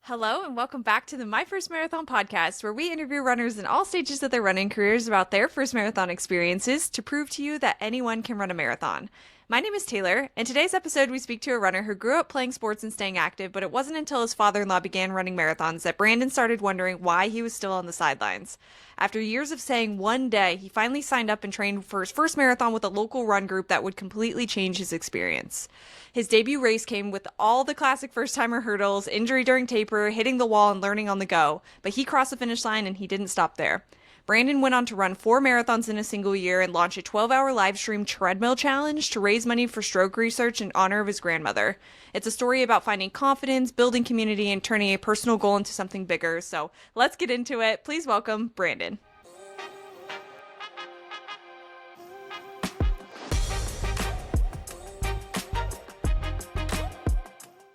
Hello, and welcome back to the My First Marathon podcast, where we interview runners in all stages of their running careers about their first marathon experiences to prove to you that anyone can run a marathon. My name is Taylor, and today's episode we speak to a runner who grew up playing sports and staying active, but it wasn't until his father in law began running marathons that Brandon started wondering why he was still on the sidelines. After years of saying one day, he finally signed up and trained for his first marathon with a local run group that would completely change his experience. His debut race came with all the classic first timer hurdles, injury during taper, hitting the wall, and learning on the go, but he crossed the finish line and he didn't stop there. Brandon went on to run 4 marathons in a single year and launch a 12-hour live stream treadmill challenge to raise money for stroke research in honor of his grandmother. It's a story about finding confidence, building community, and turning a personal goal into something bigger. So let's get into it. Please welcome Brandon.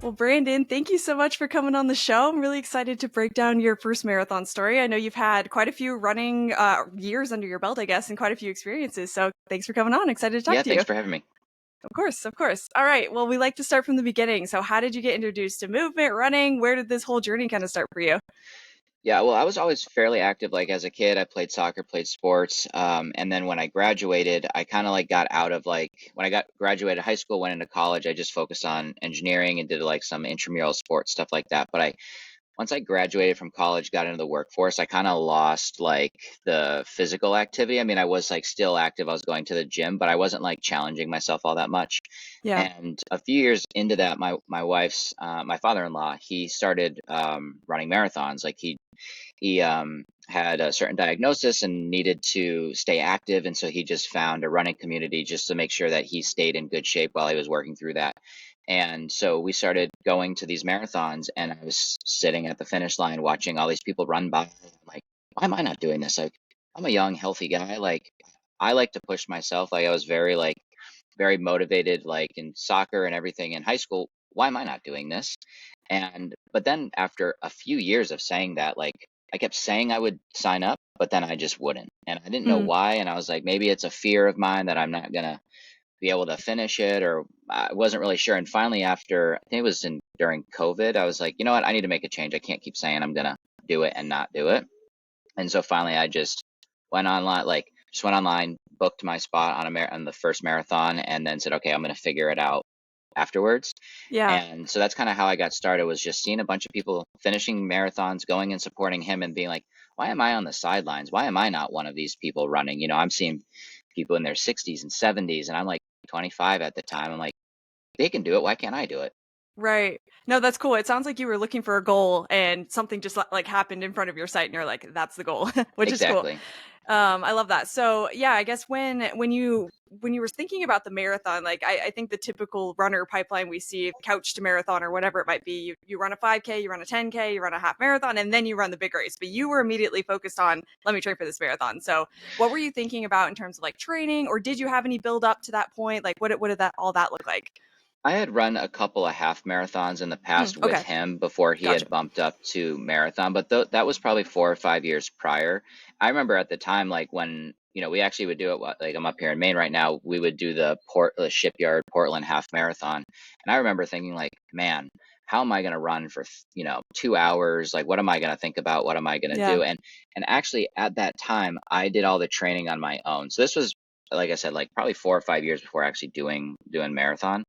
Well, Brandon, thank you so much for coming on the show. I'm really excited to break down your first marathon story. I know you've had quite a few running years under your belt, I guess, and quite a few experiences. So thanks for coming on. Excited to talk Yeah, to you. thanks for having me. Of course, of course. All right. Well, we like to start from the beginning. So how did you get introduced to movement, running? Where did this whole journey kind of start for you? Yeah, well, I was always fairly active. Like as a kid, I played soccer, played sports. And then when I graduated, I kind of like got out of like when I got graduated high school, went into college, I just focused on engineering and did like some intramural sports, stuff like that. But I once I graduated from college, got into the workforce, I kind of lost like the physical activity. I mean, I was like still active. I was going to the gym, but I wasn't like challenging myself all that much. Yeah. And a few years into that, my father-in-law, he started running marathons. Like he had a certain diagnosis and needed to stay active, and so he just found a running community just to make sure that he stayed in good shape while he was working through that. And so we started going to these marathons, and I was sitting at the finish line watching all these people run by. I'm like, why am I not doing this? Like, I'm a young, healthy guy. Like, I like to push myself. Like, I was very motivated, like in soccer and everything in high school. Why am I not doing this? And but then after a few years of saying that, like I kept saying I would sign up, but then I just wouldn't. And I didn't know Mm, why. And I was like, maybe it's a fear of mine that I'm not gonna be able to finish it, or I wasn't really sure. And finally, after I think it was in during COVID, I was like, you know what, I need to make a change. I can't keep saying I'm gonna do it and not do it. And so finally, I just went online, booked my spot on the first marathon, and then said, okay, I'm gonna figure it out afterwards. yeah. And so that's kind of how I got started, was just seeing a bunch of people finishing marathons, going and supporting him and being like, why am I on the sidelines? Why am I not one of these people running? You know, I'm seeing people in their 60s and 70s, and I'm like 25 at the time. I'm like, they can do it. Why can't I do it? Right. No, that's cool. It sounds like you were looking for a goal and something just like happened in front of your sight and you're like, that's the goal, which is cool. Exactly. I love that. So yeah, I guess when you were thinking about the marathon, like I think the typical runner pipeline we see, couch to marathon or whatever it might be, you run a 5K, you run a 10K, you run a half marathon, and then you run the big race. But you were immediately focused on, let me train for this marathon. So what were you thinking about in terms of like training, or did you have any build up to that point? Like what did that all that look like? I had run a couple of half marathons in the past with Okay, him before he gotcha. had bumped up to marathon, but that was probably 4 or 5 years prior. I remember at the time, like when, we actually would do it, like I'm up here in Maine right now, we would do the Shipyard Portland half marathon. And I remember thinking like, man, how am I going to run for, 2 hours? Like, what am I going to think about? What am I going to Yeah. do? And actually at that time, I did all the training on my own. So this was, like I said, like probably 4 or 5 years before actually doing marathon.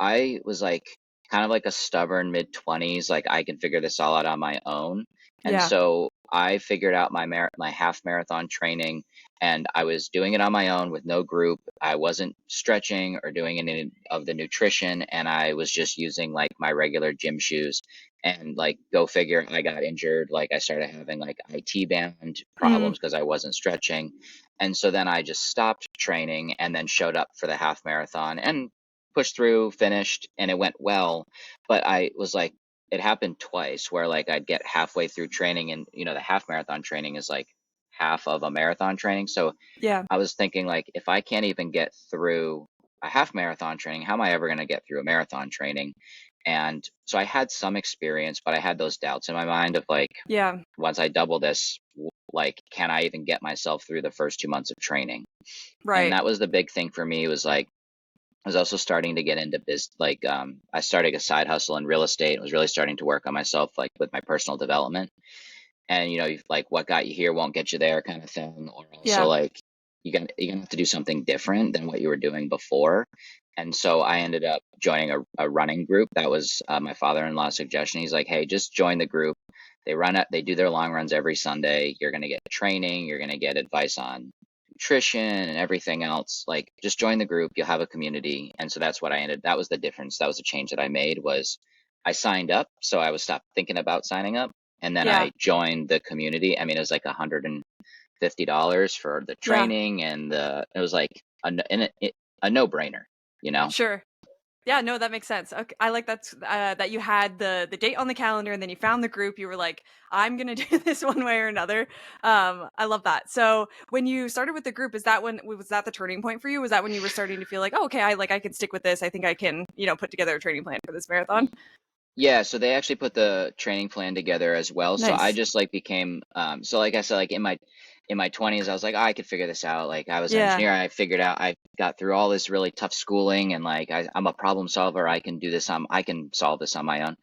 I was like kind of like a stubborn mid-20s, like I can figure this all out on my own. And Yeah. so I figured out my half marathon training, and I was doing it on my own with no group. I wasn't stretching or doing any of the nutrition, and I was just using like my regular gym shoes. And like go figure, I got injured. Like I started having like IT band Mm, problems because I wasn't stretching. And so then I just stopped training and then showed up for the half marathon and pushed through, finished, and it went well. But I was like, it happened twice where like I'd get halfway through training, and the half marathon training is like half of a marathon training. So yeah. I was thinking like, if I can't even get through a half marathon training, how am I ever going to get through a marathon training? And so I had some experience, but I had those doubts in my mind of like, Yeah. once I double this, like, can I even get myself through the first 2 months of training? And Right. that was the big thing for me, was like, I was also starting to get into I started a side hustle in real estate and was really starting to work on myself, like with my personal development. And like what got you here won't get you there kind of thing. Or also Yeah. like you're gonna have to do something different than what you were doing before. And so I ended up joining a running group. That was my father-in-law's suggestion. He's like, hey, just join the group. They do their long runs every Sunday. You're gonna get training, you're gonna get advice on nutrition and everything else. Like just join the group, you'll have a community. And so that was the difference. That was the change that I made was I signed up. So I was stopped thinking about signing up, and then Yeah. I joined the community. I mean, it was like $150 for the Yeah. training, and it was like a no-brainer, you know? Sure. Yeah, no, that makes sense. Okay, I like that you had the date on the calendar and then you found the group. You were like, I'm gonna do this one way or another. I love that. So when you started with the group, was that the turning point for you? Was that when you were starting to feel like, oh, okay, I can stick with this. I think I can, put together a training plan for this marathon. Yeah, so they actually put the training plan together as well. So I Nice. just like became so like I said, like in my 20s, I was like, "Oh, I could figure this out. Like I was an Yeah. engineer, I got through all this really tough schooling, and like I'm a problem solver. I can solve this on my own."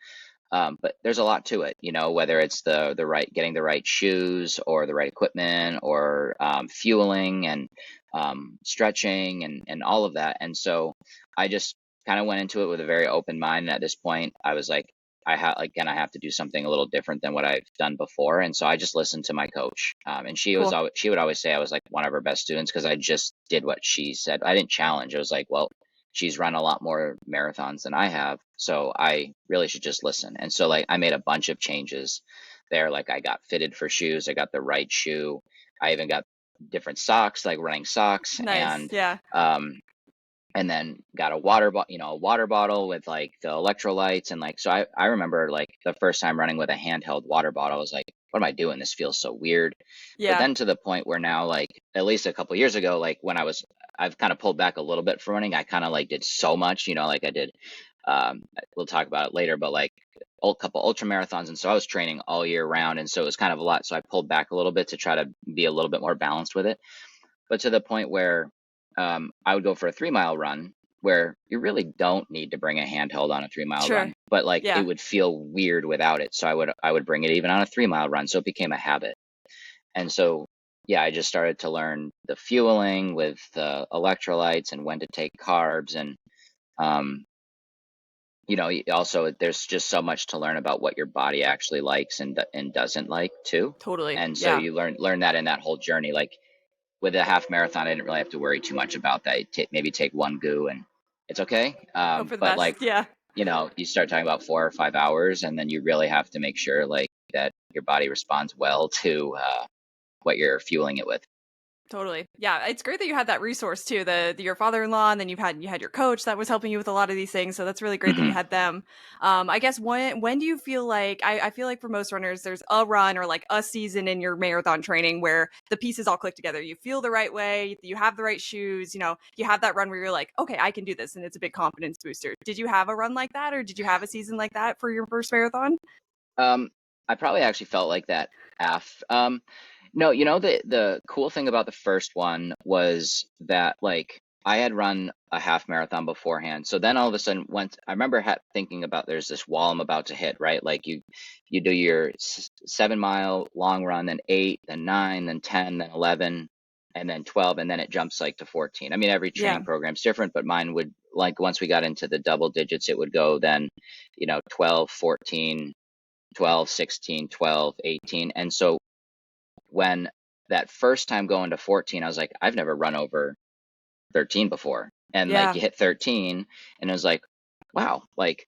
But there's a lot to it, whether it's getting the right shoes or the right equipment or fueling and stretching and all of that. And so I just kind of went into it with a very open mind. And at this point, I was like, I have to do something a little different than what I've done before. And so I just listened to my coach. And Cool. she would always say I was like one of her best students because I just did what she said. I didn't challenge. It was like, well, she's run a lot more marathons than I have, so I really should just listen. And so like I made a bunch of changes there. Like I got fitted for shoes, I got the right shoe. I even got different socks, like running socks, Nice. Yeah. um and then got a water bottle with like the electrolytes. And like so I remember like the first time running with a handheld water bottle, I was like, what am I doing? This feels so weird. But Yeah. then to the point where now, like at least a couple years ago, like I've kind of pulled back a little bit from running. I kind of like did so much, like I did we'll talk about it later, but like a couple ultra marathons. And so I was training all year round, and so it was kind of a lot. So I pulled back a little bit to try to be a little bit more balanced with it, but to the point where I would go for a 3 mile run where you really don't need to bring a handheld on a 3 mile Sure. run, but like it Yeah. would feel weird without it. So I would bring it even on a 3 mile run. So it became a habit. And so, yeah, I just started to learn the fueling with the electrolytes and when to take carbs. And, um, also there's just so much to learn about what your body actually likes and doesn't like too. Totally. And so Yeah. you learn that in that whole journey. Like with a half marathon, I didn't really have to worry too much about that. Maybe take one goo and it's okay. Hope for the But best. like, Yeah. you start talking about 4 or 5 hours, and then you really have to make sure like that your body responds well to what you're fueling it with. Totally. Yeah, it's great that you had that resource too, your father-in-law, and then you had your coach that was helping you with a lot of these things. So that's really great that you Hmm. had them. I guess when do you feel like I feel like for most runners, there's a run or like a season in your marathon training where the pieces all click together. You feel the right way, you have the right shoes, you have that run where you're like, okay, I can do this, and it's a big confidence booster. Did you have a run like that, or did you have a season like that for your first marathon? Um, I probably actually felt like that af. No, the cool thing about the first one was that like I had run a half marathon beforehand. So then all of a sudden, once I remember thinking about there's this wall I'm about to hit, right? Like you do your 7 mile long run, then 8, then 9, then 10, then 11, and then 12, and then it jumps like to 14. I mean, every Yeah. training program's different, but mine would like once we got into the double digits, it would go then, 12, 14. 12, 16, 12, 18. And so when that first time going to 14, I was like, I've never run over 13 before. And like Yeah. you hit 13 and it was like, wow, like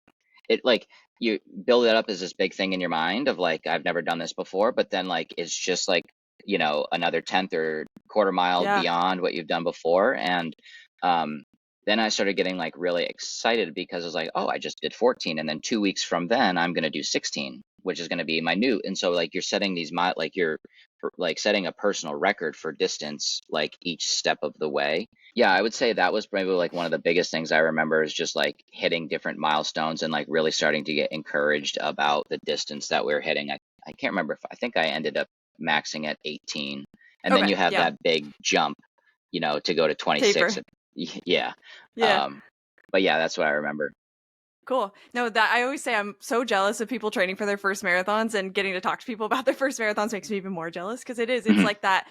you build it up as this big thing in your mind of like, I've never done this before, but then like it's just like, another tenth or quarter mile Yeah. beyond what you've done before. And um, then I started getting like really excited because I was like, oh, I just did 14. And then 2 weeks from then I'm going to do 16, which is going to be my new. And so like you're setting like you're like setting a personal record for distance, like each step of the way. Yeah, I would say that was probably like one of the biggest things I remember is just like hitting different milestones and like really starting to get encouraged about the distance that we were hitting. I can't remember if I think I ended up maxing at 18. And then Okay. you have Yeah. that big jump, to go to 26. Taper. Yeah. Yeah. Um, but yeah, that's what I remember. Cool. No, that I always say I'm so jealous of people training for their first marathons, and getting to talk to people about their first marathons makes me even more jealous, because it's Mhm. like that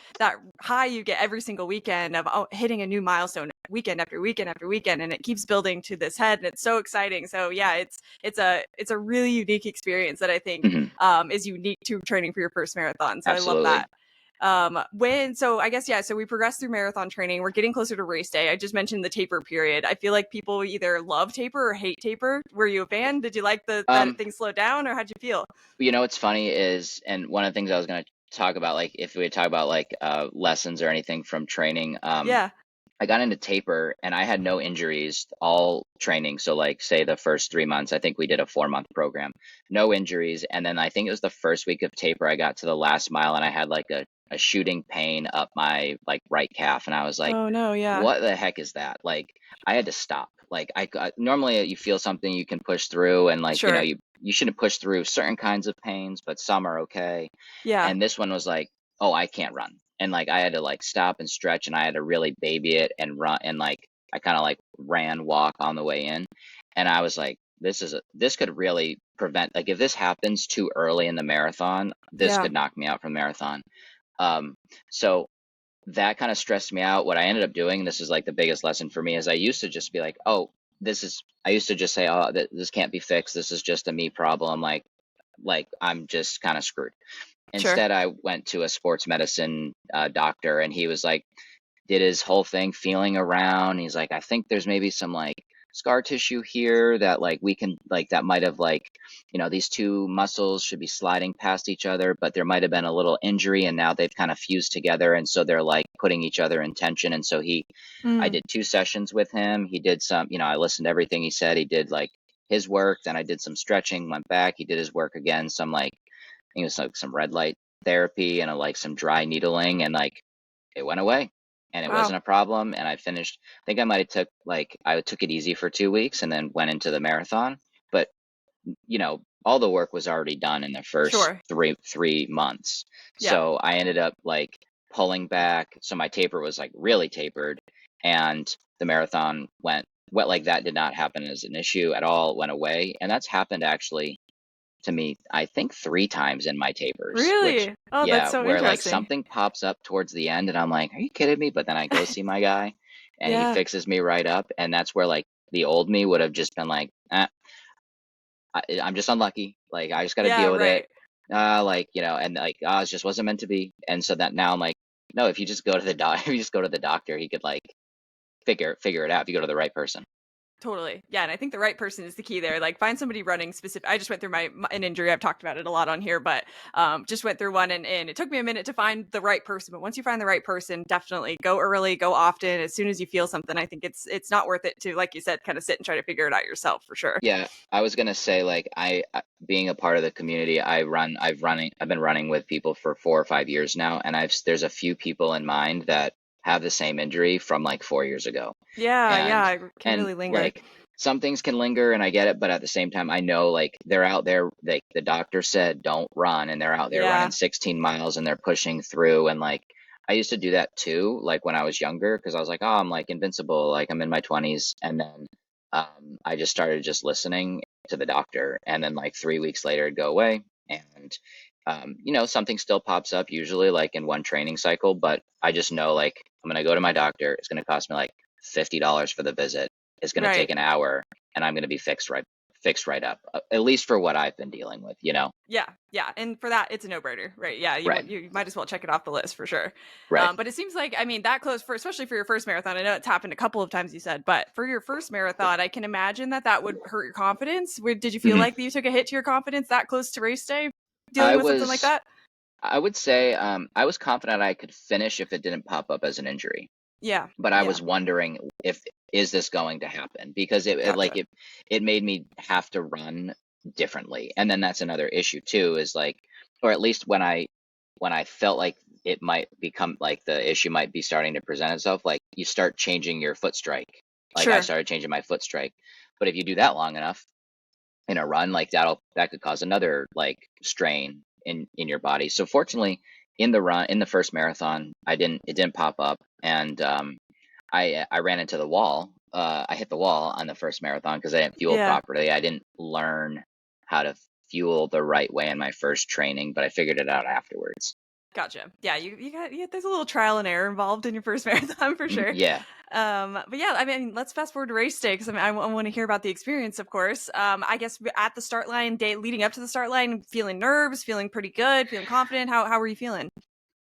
high you get every single weekend of, oh, hitting a new milestone weekend after weekend after weekend, and it keeps building to this head, and it's so exciting. So yeah, it's a really unique experience that I think Mhm. is unique to training for your first marathon. So I love Absolutely. that. When so I guess, yeah, so we progressed through marathon training. We're getting closer to race day. I just mentioned the taper period. I feel like people either love taper or hate taper. Were you a fan? Did you like that Um, things slowed down, or how'd you feel? what's funny is, and one of the things I was going to talk about, like if we talk about like lessons or anything from training, Yeah. I got into taper and I had no injuries all training. So like say the first 3 months, I think we did a 4 month program, no injuries. And then I think it was the first week of taper, I got to the last mile and I had like a shooting pain up my like right calf. And I was like, Oh no, yeah. what the heck is that? Like I had to stop. Like normally you feel something you can push through and like, Sure. you shouldn't push through certain kinds of pains, but some are okay. Yeah. And this one was like, oh, I can't run. And like I had to like stop and stretch and I had to really baby it and run and like I kind of like ran walk on the way in. And I was like, this could really prevent, like if this happens too early in the marathon, this Yeah. could knock me out from the marathon. Um, so that kind of stressed me out. What I ended up doing, this is like the biggest lesson for me, is I used to just be like, oh, I used to just say, oh, this can't be fixed. This is just a me problem. Like I'm just kind of screwed. Sure. Instead, I went to a sports medicine doctor, and he was like, did his whole thing feeling around. He's like, I think there's maybe some like scar tissue here that like we can like that might have like, these two muscles should be sliding past each other, but there might have been a little injury and now they've kind of fused together and so they're like putting each other in tension. And so I Mm. did 2 sessions with him. He did some, I listened to everything he said. He did like his work, then I did some stretching, went back, he did his work again, some like I think it was like some red light therapy and like some dry needling and like it went away and it Wow. wasn't a problem and I finished. I think I might have I took it easy for 2 weeks and then went into the marathon, but all the work was already done in the first Sure. three months. Yeah. So I ended up like pulling back, so my taper was like really tapered, and the marathon went like that did not happen as an issue at all. It went away, and that's happened actually to me, I think 3 times in my tapers, which, Really? Oh, that's yeah, so where like interesting. something pops up towards the end and I'm like, are you kidding me? But then I go see my guy and he Yeah. fixes me right up. And that's where like the old me would have just been like, I'm just unlucky. Like, I just got to Yeah, deal with it. right. And like, it just wasn't meant to be. And so that now I'm like, no, if you just go to the doc, if you just go to the doctor, he could like figure it out if you go to the right person. Totally. Yeah, and I think the right person is the key there. Like, find somebody running specific. I just went through an injury. I've talked about it a lot on here, but just went through one, and it took me a minute to find the right person. But once you find the right person, definitely go early, go often. As soon as you feel something, I think it's not worth it to, like you said, kind of sit and try to figure it out yourself, for sure. Yeah, I was gonna say like being a part of the community, I've been running with people for 4 or 5 years now, and there's a few people in mind that have the same injury from like 4 years ago, Yeah, and yeah, it can really linger. like some things can linger, and I get it, but at the same time, I know like they're out there, like the doctor said, don't run, and they're out there running Yeah, 16 miles and they're pushing through, and like I used to do that too, like when I was younger, because I was like, oh, I'm like invincible, like I'm in my 20s, and then I just started just listening to the doctor, and then like 3 weeks later, it'd go away. And something still pops up usually like in one training cycle, but I just know like I'm gonna go to my doctor. It's gonna cost me like $50 for the visit. It's gonna right. take an hour, and I'm gonna be fixed right up. At least for what I've been dealing with, Yeah, yeah, and for that, it's a no-brainer, right? Yeah, Right, you might as well check it off the list for sure. right. But it seems like, I mean, that close for, especially for your first marathon. I know it's happened a couple of times, you said, but for your first marathon, I can imagine that would hurt your confidence. Did you feel hmm like you took a hit to your confidence that close to race day, dealing I with something like was, that? I would say, I was confident I could finish if it didn't pop up as an injury. Yeah, But I yeah, was wondering if is this going to happen, because gotcha. it made me have to run differently. And then that's another issue too, is like, or at least when I felt like it might become like the issue might be starting to present itself, like you start changing your foot strike. Like I Sure. started changing my foot strike. But if you do that long enough in a run, like that could cause another like strain in your body. So fortunately, in the first marathon, it didn't pop up, and I ran into the wall I hit the wall on the first marathon because I didn't fuel Yeah. properly. I didn't learn how to fuel the right way in my first training, but I figured it out afterwards. Gotcha. Yeah, there's a little trial and error involved in your first marathon for sure. Yeah. But yeah, I mean, let's fast forward to race day because I want to hear about the experience, of course. I guess at the start line, day leading up to the start line, feeling nerves, feeling pretty good, feeling confident. How were you feeling?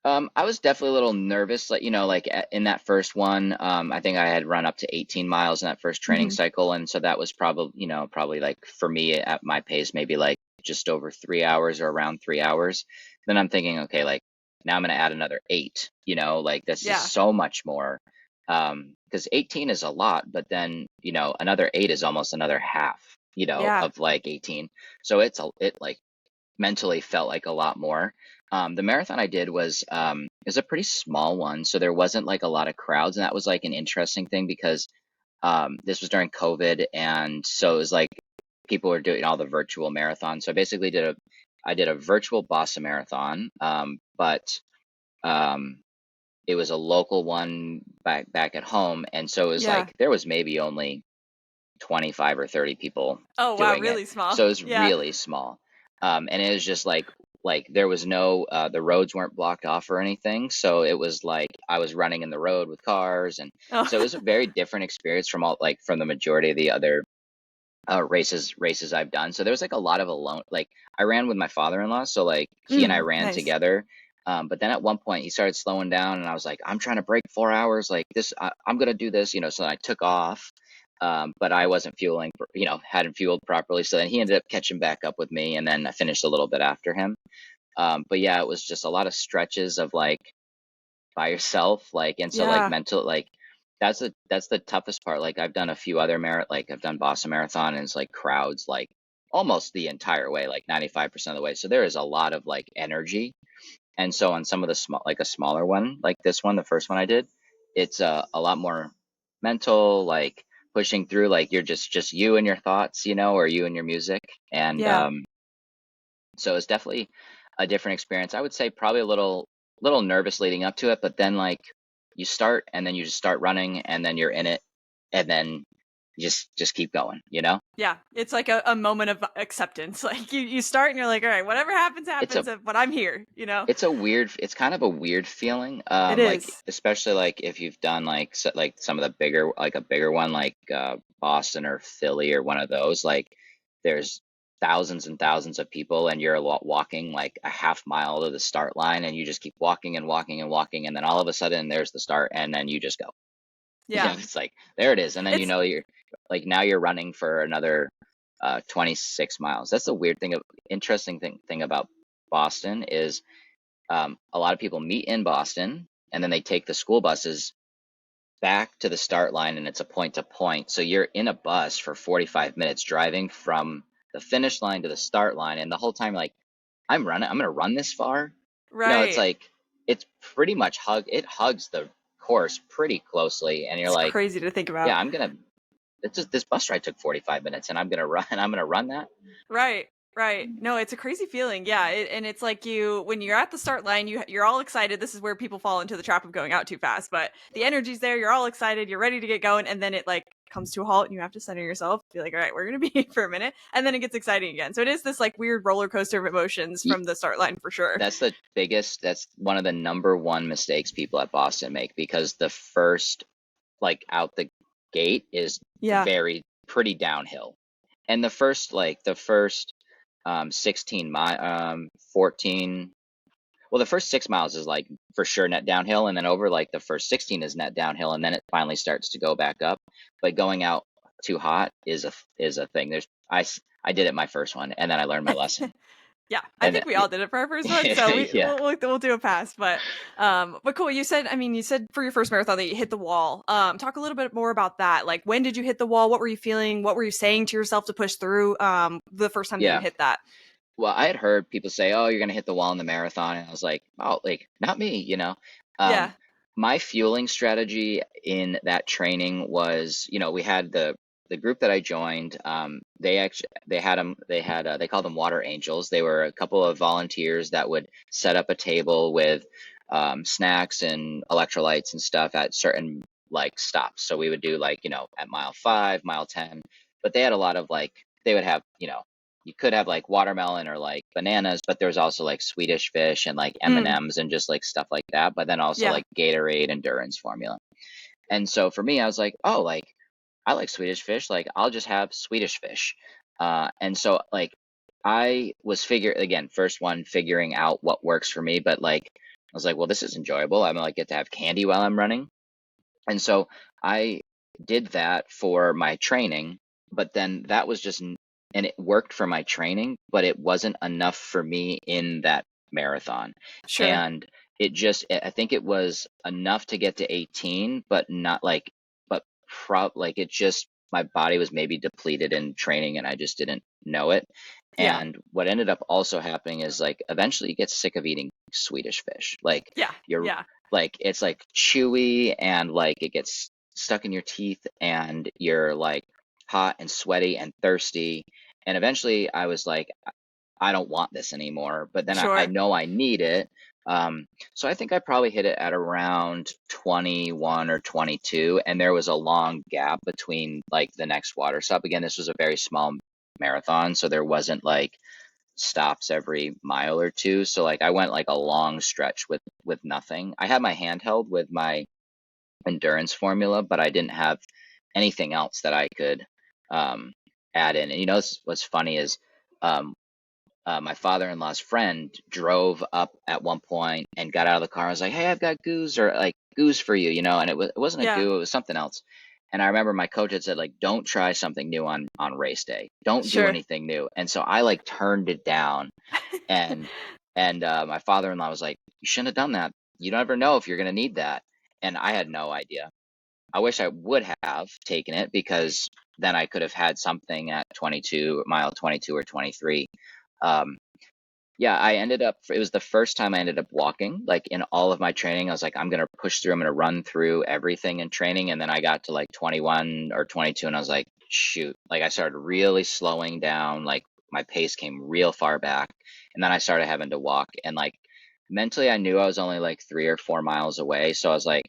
I was definitely a little nervous, like, in that first one, I think I had run up to 18 miles in that first training Hmm. cycle. And so that was probably like for me at my pace, maybe like just over 3 hours or around 3 hours. Then I'm thinking, okay, like now I'm going to add another eight, like this is Yeah, so much more. Because 18 is a lot, but then, another eight is almost another half, yeah, of like 18. So it like mentally felt like a lot more. The marathon I did was a pretty small one, so there wasn't like a lot of crowds, and that was like an interesting thing because this was during COVID, and so it was like people were doing all the virtual marathons. So I basically did a virtual Boston marathon, but um, it was a local one back at home, and so it was yeah. like there was maybe only 25 or 30 people Oh wow, doing it. really small. So it was Yeah. really small. And it was just like there was no the roads weren't blocked off or anything. So it was like I was running in the road with cars, and Oh. so it was a very different experience from the majority of the other races I've done. So there was like a lot of alone. Like I ran with my father-in-law, so like he and I ran Nice. together. But then at one point he started slowing down, and I was like, I'm trying to break 4 hours. Like this, I'm gonna do this. So I took off, but I wasn't fueling. Hadn't fueled properly. So then he ended up catching back up with me, and then I finished a little bit after him. But yeah, it was just a lot of stretches of like by yourself, like, and so like Yeah, mental, like that's the toughest part. Like I've done a few other like I've done Boston Marathon, and it's like crowds like almost the entire way, like 95% of the way. So there is a lot of like energy. And so on some of the small, like a smaller one, like this one, the first one I did, it's a lot more mental, like pushing through, like you're just you and your thoughts, or you and your music. And yeah, so it's definitely a different experience. I would say probably a little nervous leading up to it, but then like you start and then you just start running and then you're in it and then you just keep going. yeah. It's like a moment of acceptance. Like you start and you're like, all right, whatever happens, It's a happens, but I'm here. it's kind of a weird feeling. It Like is. especially like if you've done like some of the bigger, like a bigger one, like Boston or Philly or one of those, like there's thousands and thousands of people and you're walking like a half mile to the start line and you just keep walking and walking and walking and then all of a sudden there's the start and then you just go. Yeah. It's like there it is. And then It's you're like now you're running for another 26 miles. That's the weird thing of interesting thing about Boston is a lot of people meet in Boston and then they take the school buses back to the start line and it's a point to point. So you're in a bus for 45 minutes driving from the finish line to the start line. And the whole time, like, I'm going to run this far. It's right. like, it's pretty much it hugs the course pretty closely. And you're It's like, crazy to think yeah, about. it's just this bus ride took 45 minutes and I'm going to run that. Right. Right. No, it's a crazy feeling. Yeah, and it's like when you're at the start line, you're all excited. This is where people fall into the trap of going out too fast, but the energy's there. You're all excited. You're ready to get going, and then it like comes to a halt, and you have to center yourself. Be like, all right, we're gonna be here for a minute, and then it gets exciting again. So it is this like weird roller coaster of emotions from the start line for sure. That's one of the number one mistakes people at Boston make because the first like out the gate is Yeah. very pretty downhill. And the first 16 mile 14 well the first 6 miles is like for sure net downhill and then over like the first 16 is net downhill and then it finally starts to go back up. But going out too hot is a thing. I did it my first one and then I learned my lesson. Yeah, I And think we all did it for our first one, so yeah. we'll do a pass. But cool. You said for your first marathon that you hit the wall. Talk a little bit more about that. Like, when did you hit the wall? What were you feeling? What were you saying to yourself to push through? The first time that you Yeah. hit that. Well, I had heard people say, "Oh, you're gonna hit the wall in the marathon," and I was like, "Oh, like not me." Yeah. Um, my fueling strategy in that training was, we had the group that I joined. They called them water angels. They were a couple of volunteers that would set up a table with snacks and electrolytes and stuff at certain like stops. So we would do like, at mile 5, mile 10, but they had a lot of like, they would have, you could have like watermelon or like bananas, but there was also like Swedish fish and like Mm, M&Ms and just like stuff like that, but then also yeah. like Gatorade endurance formula. And so for me, I was like, oh, like I like Swedish fish, like I'll just have Swedish fish. And so like I was again, first one figuring out what works for me, but like I was like, well, this is enjoyable. I'm like get to have candy while I'm running. And so I did that for my training, but then that was and it worked for my training, but it wasn't enough for me in that marathon. Sure. And I think it was enough to get to 18, but not like, but like it just, my body was maybe depleted in training and I just didn't know it. Yeah. And what ended up also happening is like eventually you get sick of eating Swedish fish. Like Yeah. you're Yeah. like it's like chewy and like it gets stuck in your teeth and you're like hot and sweaty and thirsty. And eventually I was like, I don't want this anymore, but then I Sure. know I need it. So I think I probably hit it at around 21 or 22, and there was a long gap between like the next water stop. Again, this was a very small marathon, so there wasn't like stops every mile or two. So like I went like a long stretch with nothing. I had my handheld with my endurance formula, but I didn't have anything else that I could um, add in. And what's funny is um, my father-in-law's friend drove up at one point and got out of the car. I was like, "Hey, I've got goose or like goose for you," and it wasn't a Yeah. goo, it was something else. And I remember my coach had said like, "Don't try something new on race day. Don't do Sure. anything new." And so I like turned it down, and my father-in-law was like, "You shouldn't have done that. You never know if you're gonna need that." And I had no idea. I wish I would have taken it because then I could have had something at 22, mile 22 or 23. Um, yeah, it was the first time I ended up walking. Like in all of my training, I was like, I'm going to push through, I'm going to run through everything in training. And then I got to like 21 or 22, and I was like, shoot. Like I started really slowing down. Like my pace came real far back. And then I started having to walk. And like mentally, I knew I was only like 3 or 4 miles away. So I was like,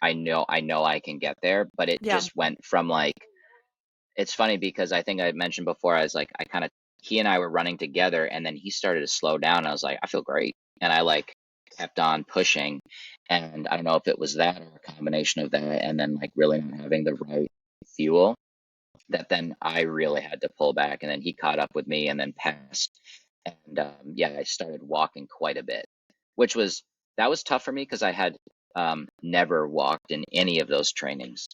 I know I can get there. But it Yeah. just went from like, it's funny because I think I mentioned before, I was like, he and I were running together and then he started to slow down. I was like, I feel great. And I like kept on pushing. And I don't know if it was that or a combination of that and then like really not having the right fuel that then I really had to pull back. And then he caught up with me and then passed. And yeah, I started walking quite a bit, which that was tough for me because I had never walked in any of those trainings.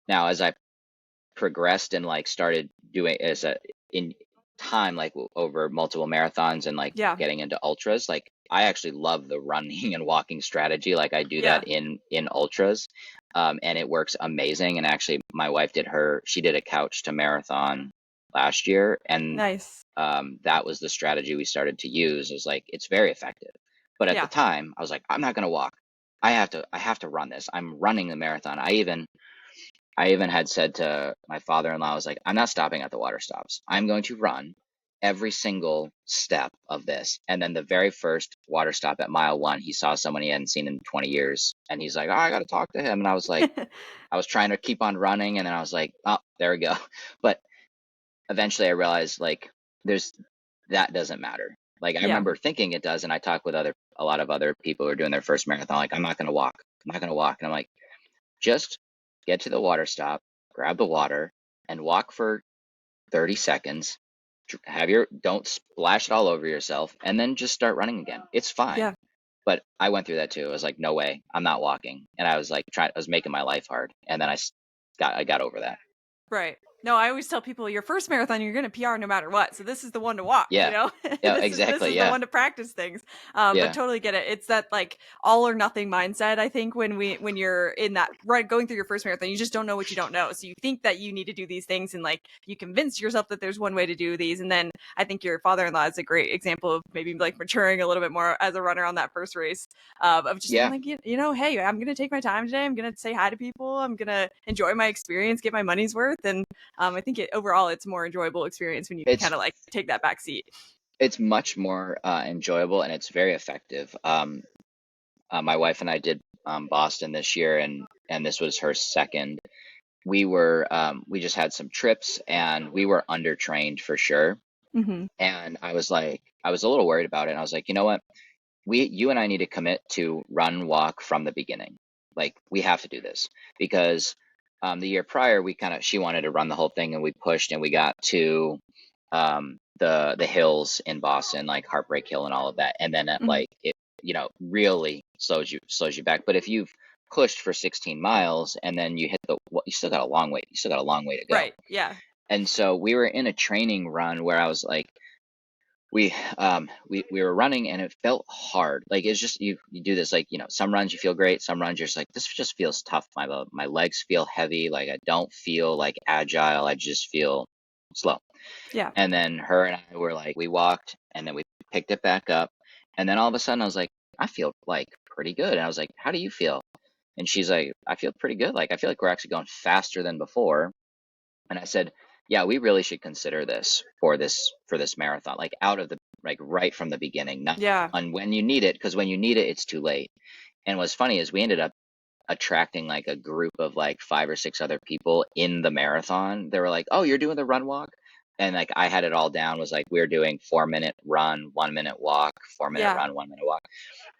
Now, as I progressed and like started doing as a in time like over multiple marathons and like Yeah. getting into ultras, like I actually love the running and walking strategy. Like I do that Yeah. in ultras, and it works amazing. And actually my wife she did a couch to marathon last year, and Nice. that was the strategy we started to use. It was like it's very effective, but at the Yeah. time I was like, I'm not going to walk. I have to run this. I'm running the marathon. I even had said to my father-in-law, I was like, I'm not stopping at the water stops. I'm going to run every single step of this. And then the very first water stop at mile 1, he saw someone he hadn't seen in 20 years. And he's like, oh, I got to talk to him. And I was like, I was trying to keep on running. And then I was like, oh, there we go. But eventually I realized like there's that doesn't matter. Like I Yeah. remember thinking it does. And I talked with a lot of other people who are doing their first marathon. Like, I'm not going to walk. I'm not going to walk. And I'm like, just get to the water stop, grab the water, and walk for 30 seconds. Don't splash it all over yourself, and then just start running again. It's fine. Yeah. But I went through that too. I was like, no way, I'm not walking. And I was like, I was making my life hard. And then I got over that. Right. No, I always tell people your first marathon, you're going to PR no matter what. So this is the one to walk, Yeah. Yeah, this exactly. is the Yeah. one to practice things. But Yeah. totally get it. It's that like all or nothing mindset. I think when you're in that right going through your first marathon, you just don't know what you don't know. So you think that you need to do these things and like you convince yourself that there's one way to do these. And then I think your father-in-law is a great example of maybe like maturing a little bit more as a runner on that first race, of just being Yeah. like, hey, I'm going to take my time today. I'm going to say hi to people. I'm going to enjoy my experience, get my money's worth. And I think overall it's a more enjoyable experience when you can kind It's of like take that back seat. it's much more enjoyable and it's very effective. My wife and I did Boston this year, and and this was her second. We just had some trips and we were undertrained for sure. Hmm. And I was a little worried about it. And I was like, you know what? You and I need to commit to run walk from the beginning. Like we have to do this because the year prior she wanted to run the whole thing and we pushed and we got to the hills in Boston, like Heartbreak Hill and all of that. And then Hmm. it, really slows you back. But if you've pushed for 16 miles and then you hit you still got a long way. You still got a long way to go. Right. Yeah. And so we were in a training run where I was like, we were running and it felt hard. Like it's just you do this, like, some runs you feel great, some runs you're just like, this just feels tough. My legs feel heavy, like I don't feel like agile, I just feel slow. Yeah. And then her and I were like, we walked and then we picked it back up. And then all of a sudden I was like, I feel like pretty good. And I was like, how do you feel? And she's like, I feel pretty good. Like I feel like we're actually going faster than before. And I said, yeah, we really should consider this for this marathon, like out of the like right from the beginning, not Yeah. on when you need it, because when you need it, it's too late. And what's funny is we ended up attracting like a group of like 5 or 6 other people in the marathon. They were like, "Oh, you're doing the run walk?" And like I had it all down, was like we're doing 4 minute run, 1 minute walk, 4 minute Yeah. run, 1 minute walk.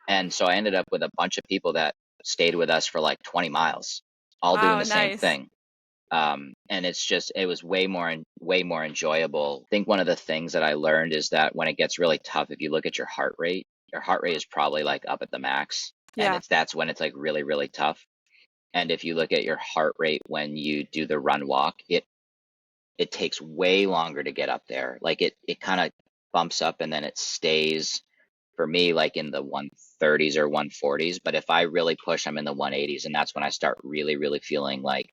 And so I ended up with a bunch of people that stayed with us for like 20 miles, all doing Wow. the same Nice. thing. And it was way more enjoyable. I think one of the things that I learned is that when it gets really tough, if you look at your heart rate is probably like up at the max, and Yeah. that's when it's like really, really tough. And if you look at your heart rate when you do the run walk, it takes way longer to get up there. Like it kind of bumps up and then it stays for me like in the 130s or 140s. But if I really push, I'm in the 180s, and that's when I start really, really feeling like,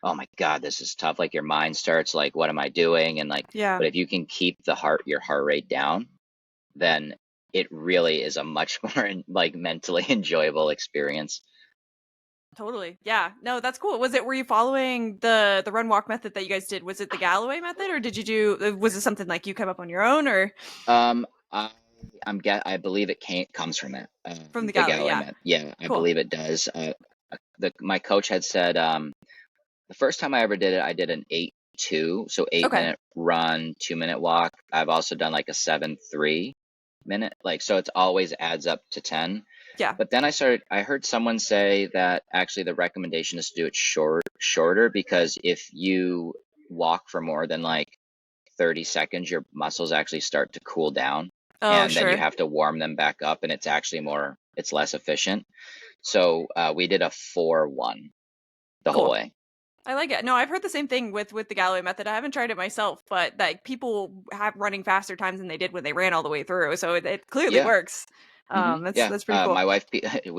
oh my God, this is tough. Like your mind starts like, what am I doing? And like, Yeah. but if you can keep your heart rate down, then it really is a much more like mentally enjoyable experience. Totally. Yeah. No, that's cool. Were you following the run walk method that you guys did? Was it the Galloway method, or did you was it something like you came up on your own, or Um, I I believe comes from it. from the The Galloway? Galloway Yeah. method. Yeah, I Cool. believe it does. My coach had said the first time I ever did it, I did an 8-2, so eight Okay. minute run, 2 minute walk. I've also done like a 7-3 minute, like so it's always adds up to 10. Yeah. But then I heard someone say that actually the recommendation is to do it shorter, because if you walk for more than like 30 seconds, your muscles actually start to cool down Oh, and then you sure. have to warm them back up, and it's less efficient. So we did a 4-1 the whole Cool. way. I like it. No, I've heard the same thing with the Galloway method. I haven't tried it myself, but like people have running faster times than they did when they ran all the way through. So it clearly Yeah. works. Yeah. That's pretty cool. My wife,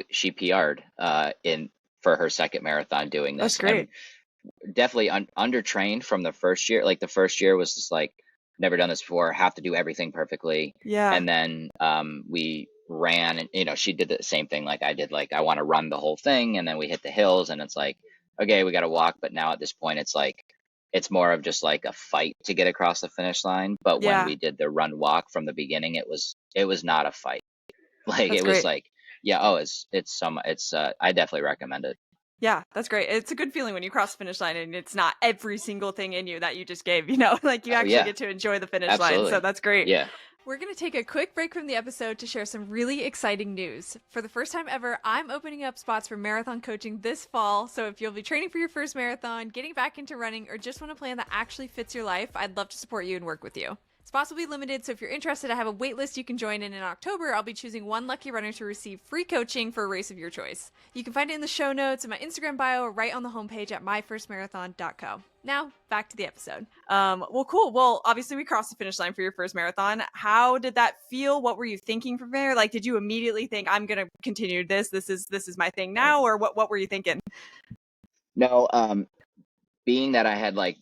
she PR'd in for her second marathon doing That's this, and great. definitely undertrained from the first year. Like the first year was just like, never done this before, have to do everything perfectly. Yeah. And then we ran, and she did the same thing like I did. Like I want to run the whole thing, and then we hit the hills, and it's like, okay, we got to walk. But now at this point, it's like it's more of just like a fight to get across the finish line. But when Yeah. we did the run walk from the beginning, it was not a fight. Like That's it was great. like, yeah, oh, I definitely recommend it. Yeah, that's great. It's a good feeling when you cross the finish line and it's not every single thing in you that you just gave, like you Oh actually yeah, get to enjoy the finish line. So absolutely. that's great. Yeah. We're going to take a quick break from the episode to share some really exciting news. For the first time ever, I'm opening up spots for marathon coaching this fall. So if you'll be training for your first marathon, getting back into running, or just want a plan that actually fits your life, I'd love to support you and work with you. Spots will be limited, so if you're interested, I have a wait list you can join in October. I'll be choosing one lucky runner to receive free coaching for a race of your choice. You can find it in the show notes, in my Instagram bio, or right on the homepage at myfirstmarathon.co. Now, back to the episode. Well, cool. Well, obviously we crossed the finish line for your first marathon. How did that feel? What were you thinking from there? Like, did you immediately think, I'm going to continue this? This is my thing now, or what were you thinking? No, being that I had like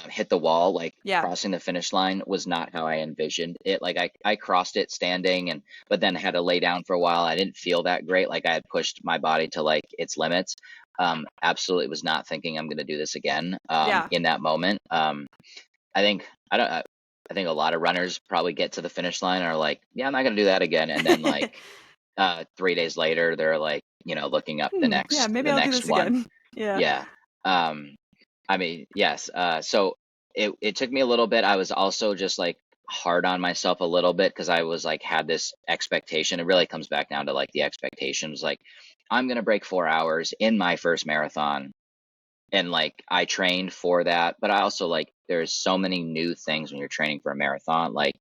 hit the wall, like Yeah. crossing the finish line was not how I envisioned it. Like I crossed it standing, but then had to lay down for a while. I didn't feel that great. Like I had pushed my body to like its limits. Absolutely was not thinking I'm going to do this again. Yeah. In that moment, I think I don't. I think a lot of runners probably get to the finish line and are like, yeah, I'm not going to do that again. And then like 3 days later, they're like, looking up Yeah, maybe the I'll do next this one. again. Yeah. Yeah. I mean, yes. So it took me a little bit. I was also just like hard on myself a little bit because I was like had this expectation. It really comes back down to like the expectations. Like I'm gonna break 4 hours in my first marathon, and like I trained for that. But I also like there's so many new things when you're training for a marathon. Like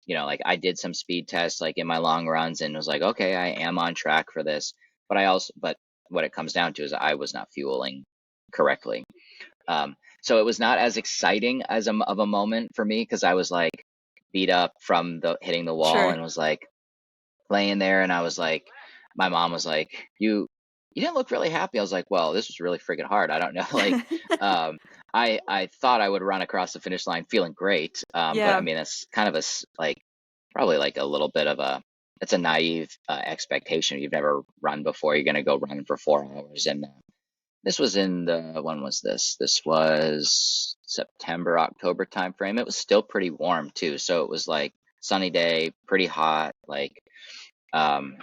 like I did some speed tests like in my long runs and was like, okay, I am on track for this. But what it comes down to is I was not fueling correctly. So it was not as exciting as of a moment for me because I was like beat up from the hitting the wall Sure. and was like laying there, and I was like, my mom was like, you didn't look really happy. I was like, well, this was really freaking hard. I don't know. Like, um, I thought I would run across the finish line feeling great. But I Yeah. mean, it's kind of like probably like a little bit of it's a naive expectation. You've never run before. You're going to go running for 4 hours. And this was when was this? This was September, October timeframe. It was still pretty warm too. So it was like sunny day, pretty hot. Um,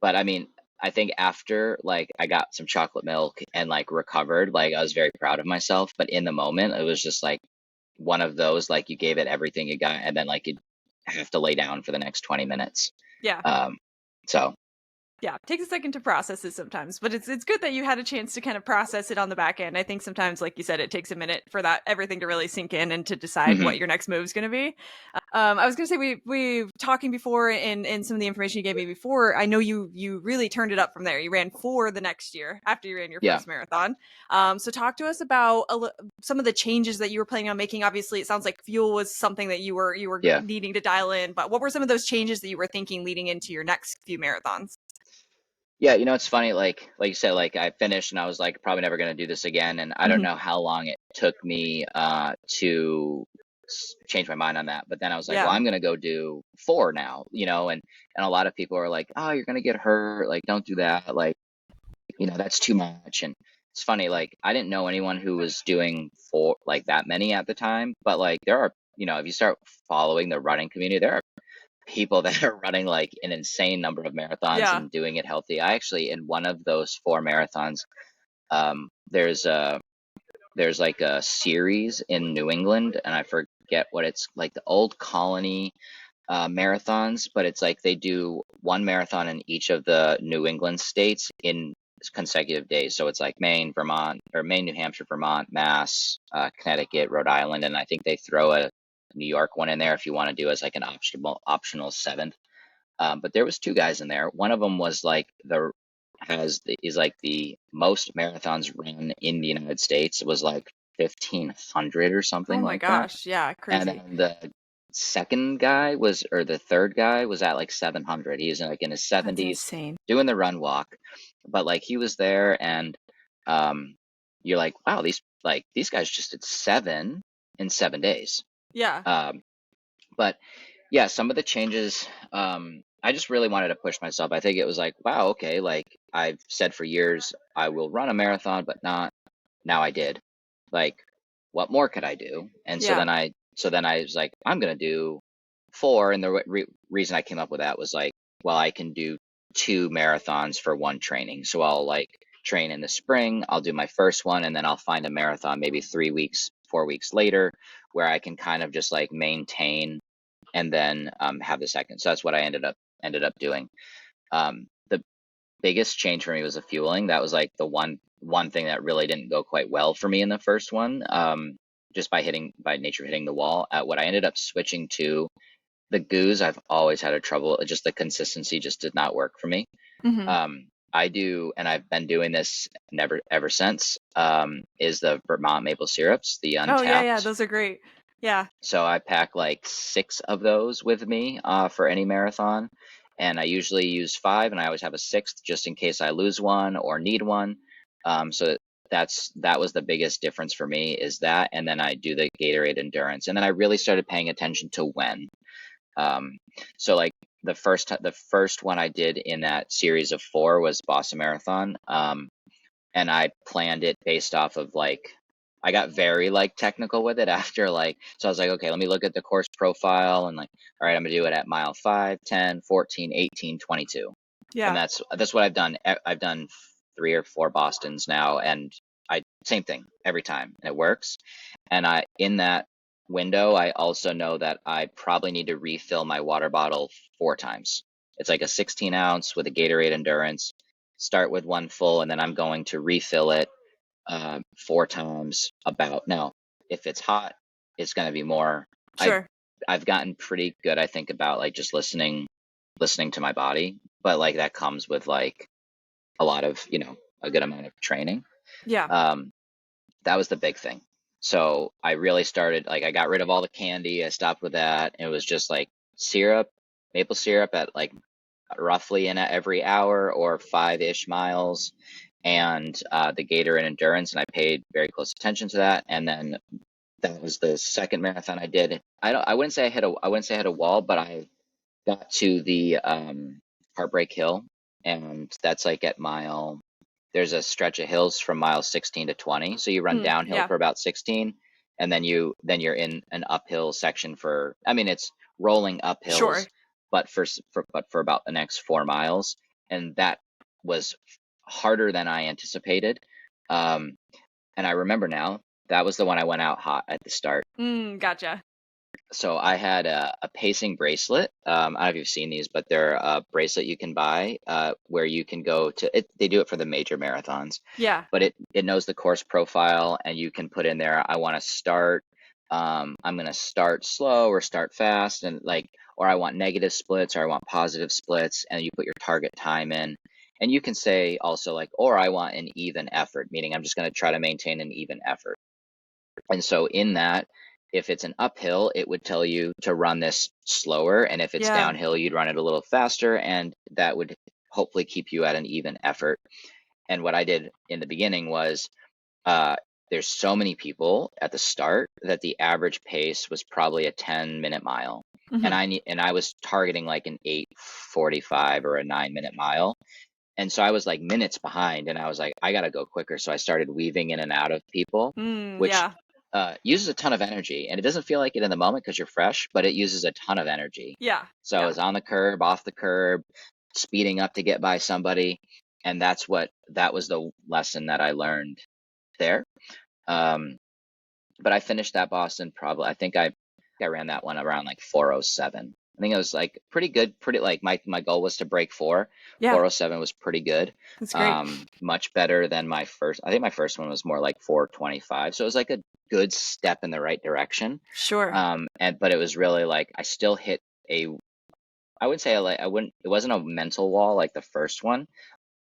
but I mean, I think after like I got some chocolate milk and like recovered, like I was very proud of myself. But in the moment, it was just like one of those, like you gave it everything you got, and then like you have to lay down for the next 20 minutes. Yeah. Um, so Yeah, it takes a second to process it sometimes, but it's good that you had a chance to kind of process it on the back end. I think sometimes, like you said, it takes a minute for that everything to really sink in and to decide what mhm, your next move is going to be. I was going to say we talking before in some of the information you gave me before. I know you really turned it up from there. You ran 4 the next year after you ran your yeah, first marathon. So talk to us about some of the changes that you were planning on making. Obviously, it sounds like fuel was something that you were yeah. needing to dial in. But what were some of those changes that you were thinking leading into your next few marathons? Yeah, it's funny, like you said, like I finished and I was like probably never gonna do this again, and I don't Mhm. know how long it took me to change my mind on that. But then I was like, well, Yeah. I'm gonna go do 4 now, and a lot of people are like, oh, you're gonna get hurt, like don't do that, like that's too much. And it's funny, like I didn't know anyone who was doing 4 like that many at the time, but like there are, if you start following the running community, there are people that are running like an insane number of marathons Yeah. and doing it healthy. I actually, in one of those 4 marathons, um, there's a there's like a series in New England, and I forget what it's like, the Old Colony marathons, but it's like they do one marathon in each of the New England states in consecutive days. So it's like Maine, Vermont, or Maine, New Hampshire, Vermont, Mass, Connecticut, Rhode Island, and I think they throw a New York one in there if you want to do as like an optional seventh. But there was 2 guys in there. One of them was like is like the most marathons run in the United States. It was like 1,500 or Oh something my like that. gosh. Yeah, And crazy. then the third guy was at like 700. He was like in his That's 70s insane. doing the run walk. But like he was there, and um, you're like, wow, these guys just did 7 in 7 days. Yeah. Um, but yeah, some of the changes, I just really wanted to push myself. I think it was like, wow, okay, like I've said for years, I will run a marathon, but not now I did. Like, what more could I do? And Yeah. so then I was like, I'm gonna do 4. And the reason I came up with that was like, well, I can do 2 marathons for one training. So I'll like train in the spring, I'll do my first one, and then I'll find a marathon maybe 3 weeks, 4 weeks later, where I can kind of just like maintain and then have the second. So that's what I ended up doing. The biggest change for me was the fueling. That was like the one thing that really didn't go quite well for me in the first one. Just by nature hitting the wall. What I ended up switching to, the goos, I've always had a trouble. Just the consistency just did not work for me. Hmm. I do, and I've been doing this never ever since. Is the Vermont maple syrups, the Oh yeah, yeah. untapped. Those are great. Yeah. So I pack like 6 of those with me for any marathon, and I usually use 5, and I always have a sixth just in case I lose one or need one. So that was the biggest difference for me, is that, and then I do the Gatorade Endurance, and then I really started paying attention to when. Um, so like the first one I did in that series of 4 was Boston Marathon. And I planned it based off of like, I got very like technical with it after like, so I was like, okay, let me look at the course profile and like, all right, I'm gonna do it at mile 5, 10, 14, 18, 22. And Yeah. that's what I've done. I've done 3 or 4 Bostons now, and I same thing every time, and it works. And I in that window, I also know that I probably need to refill my water bottle 4 times. It's like a 16 ounce with a Gatorade Endurance. Start with one full, and then I'm going to refill it 4 times. About now, if it's hot, it's going to be more. I Sure. I've gotten pretty good, I think, about like just listening to my body, but like that comes with like a lot of, a good amount of training. Yeah. Um, that was the big thing. So I really started like I got rid of all the candy. I stopped with that. It was just like syrup, maple syrup at like roughly in every hour or 5-ish miles, and the Gator and Endurance, and I paid very close attention to that. And then that was the second marathon I did. I wouldn't say I wouldn't say I hit a wall, but I got to the Heartbreak Hill, and that's like at mile. There's a stretch of hills from mile 16 to 20, so you run downhill Yeah. for about 16, and then you're in an uphill section for. I mean, it's rolling up Sure. hills, but for about the next 4 miles, and that was harder than I anticipated. Um, and I remember now that was the one I went out hot at the start. Gotcha. So I had a pacing bracelet. I don't know if you've seen these, but they're a bracelet you can buy where you can go to it. They do it for the major marathons, Yeah. but it knows the course profile, and you can put in there, I want to start. I'm going to start slow or start fast, and like, or I want negative splits or I want positive splits, and you put your target time in. And you can say also like, or I want an even effort, meaning I'm just going to try to maintain an even effort. And so in that, if it's an uphill, it would tell you to run this slower. And if it's Yeah. downhill, you'd run it a little faster. And that would hopefully keep you at an even effort. And what I did in the beginning was uh, there's so many people at the start that the average pace was probably a 10-minute mile. And Hmm. I was targeting like an 8:45 or a 9-minute mile. And so I was like minutes behind, and I was like, I gotta go quicker. So I started weaving in and out of people, which Yeah. uses a ton of energy. And it doesn't feel like it in the moment because you're fresh, but it uses a ton of energy. Yeah. So I Yeah. was on the curb, off the curb, speeding up to get by somebody. And that was the lesson that I learned there. Um, but I finished that Boston probably. I ran that one around like 4:07. I think it was like pretty good. Pretty like my goal was to break 4. Yeah. 4:07 was pretty good. That's great. Much better than my first. I think my first one was more like 4:25. So it was like a good step in the right direction. Sure. And but it was really like I still hit a. I would say I wouldn't. It wasn't a mental wall like the first one,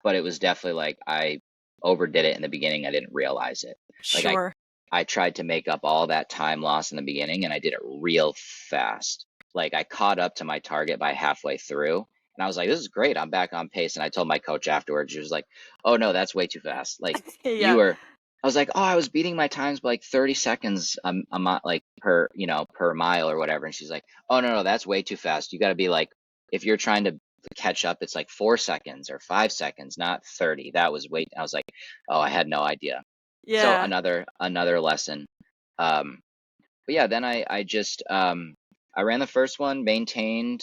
but it was definitely like I overdid it in the beginning. I didn't realize it. Like Sure. I tried to make up all that time lost in the beginning, and I did it real fast. Like I caught up to my target by halfway through, and I was like, "This is great. I'm back on pace." And I told my coach afterwards, she was like, "Oh no, that's way too fast. Like you Yeah. were." I was like, "Oh, I was beating my times by like 30 seconds like per mile or whatever." And she's like, "Oh no, that's way too fast. You got to be like, if you're trying to catch up, it's like 4 seconds or 5 seconds, not 30. That was way." I was like, "Oh, I had no idea." So Yeah. another lesson. But yeah, then I just I ran the first one, maintained,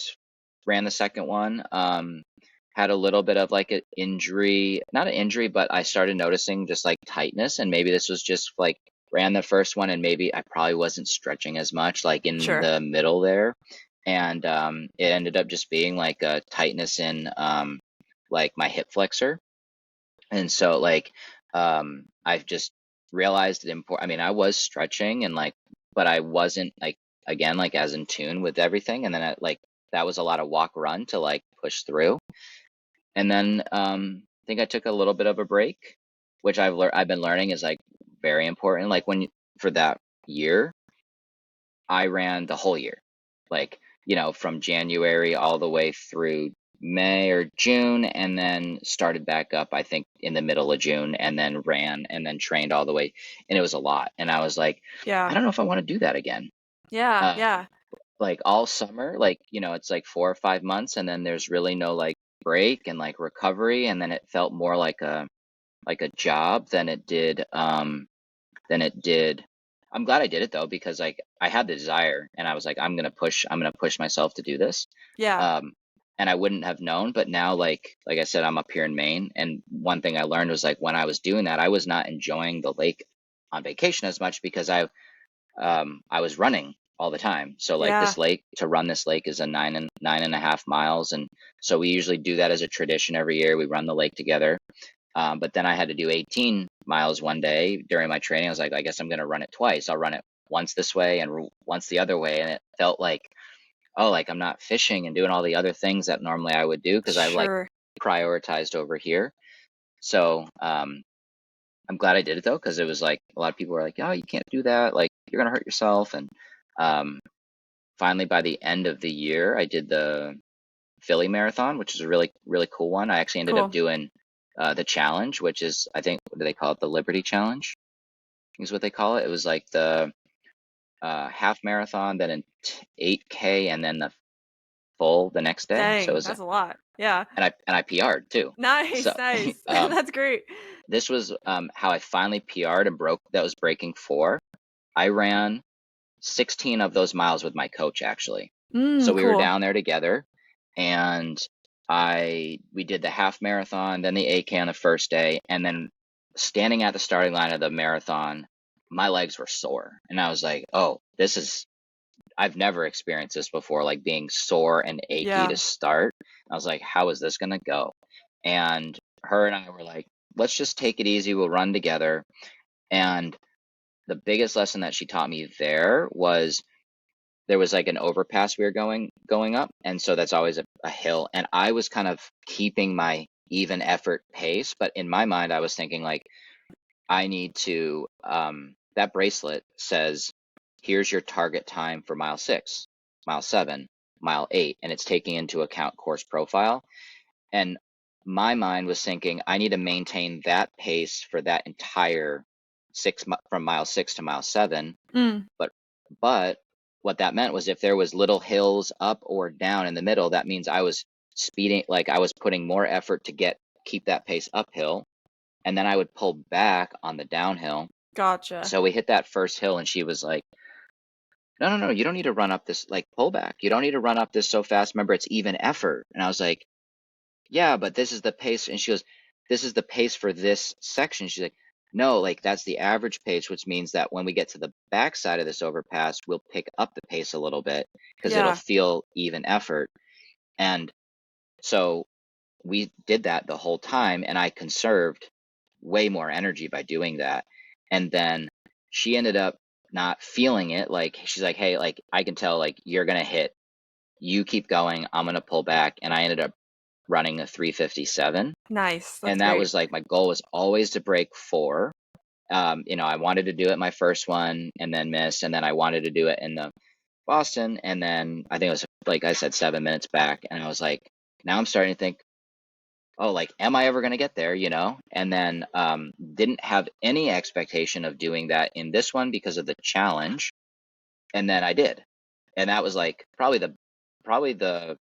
ran the second one. Had a little bit of like an injury, not an injury, but I started noticing just like tightness, and maybe this was just like ran the first one, and maybe I probably wasn't stretching as much like in Sure. the middle there, and it ended up just being like a tightness in like my hip flexor. And so like I've just realized it important. I mean, I was stretching and like, but I wasn't like again like as in tune with everything. And then like that was a lot of walk run to like push through. And then I think I took a little bit of a break, which I've been learning is like very important. Like for that year, I ran the whole year, like, from January all the way through May or June, and then started back up, I think, in the middle of June, and then ran and then trained all the way. And it was a lot. And I was like, I Yeah. don't know if I want to do that again. Yeah. Uh, Yeah. like all summer, like, it's like 4 or 5 months, and then there's really no like break and like recovery. And then it felt more like a job than it did. I'm glad I did it though, because like I had the desire, and I was like, I'm gonna push myself to do this. Yeah. Um, and I wouldn't have known. But now, like I said, I'm up here in Maine, and one thing I learned was like when I was doing that, I was not enjoying the lake on vacation as much because I was running all the time. So like Yeah, this lake, to run this lake is a 9.5 miles, and so we usually do that as a tradition every year. We run the lake together. But then I had to do 18 miles one day during my training. I was like, I guess I'm going to run it twice. I'll run it once this way and once the other way, and it felt like, oh, like I'm not fishing and doing all the other things that normally I would do because I've like sure. prioritized over here. So I'm glad I did it though, because it was like a lot of people were like, oh, you can't do that. Like you're gonna hurt yourself. And um, finally, by the end of the year, I did the Philly Marathon, which is a really, really cool one. I actually ended up Cool. doing the challenge, which is, I think, what do they call it? The Liberty Challenge is what they call it. It was like the half marathon, then an 8K, and then the full the next day. So it Dang, was, that's a lot. Yeah. and I PR'd too. Nice, So nice. um, That's great. this was how I finally PR'd and broke. That was breaking 4. I ran 16 of those miles with my coach actually. So we were Cool. down there together, and we did the half marathon, then the 8K on the first day, and then standing at the starting line of the marathon, my legs were sore, and I was like, "Oh, I've never experienced this before, like being sore and achy Yeah. to start." I was like, "How is this gonna go?" And her and I were like, "Let's just take it easy. We'll run together." And the biggest lesson that she taught me there was there was like an overpass we were going up, and so that's always a hill, and I was kind of keeping my even effort pace, but in my mind I was thinking like I need to that bracelet says here's your target time for mile 6, mile 7, mile 8, and it's taking into account course profile. And my mind was thinking I need to maintain that pace for that entire from mile 6 to mile 7. Mm. But what that meant was if there was little hills up or down in the middle, that means I was speeding, like I was putting more effort to keep that pace uphill, and then I would pull back on the downhill. Gotcha. So we hit that first hill, and she was like, "No, no, no, you don't need to run up this, like pull back. You don't need to run up this so fast. Remember, it's even effort." And I was like, "Yeah, but this is the pace." And she goes, "This is the pace for this section." She's like, "No, like that's the average pace, which means that when we get to the backside of this overpass, we'll pick up the pace a little bit because it'll Yeah. feel even effort." And so we did that the whole time, and I conserved way more energy by doing that. And then she ended up not feeling it. Like she's like, "Hey, like I can tell like you're gonna hit. You keep going. I'm gonna pull back." And I ended up running a 3:57. Nice. That's And that great. was like my goal was always to break 4. I wanted to do it my first one and then miss, and then I wanted to do it in the Boston, and then I think it was like I said 7 minutes back, and I was like, now I'm starting to think, oh, like, am I ever going to get there? And then didn't have any expectation of doing that in this one because of the challenge, and then I did, and that was like probably the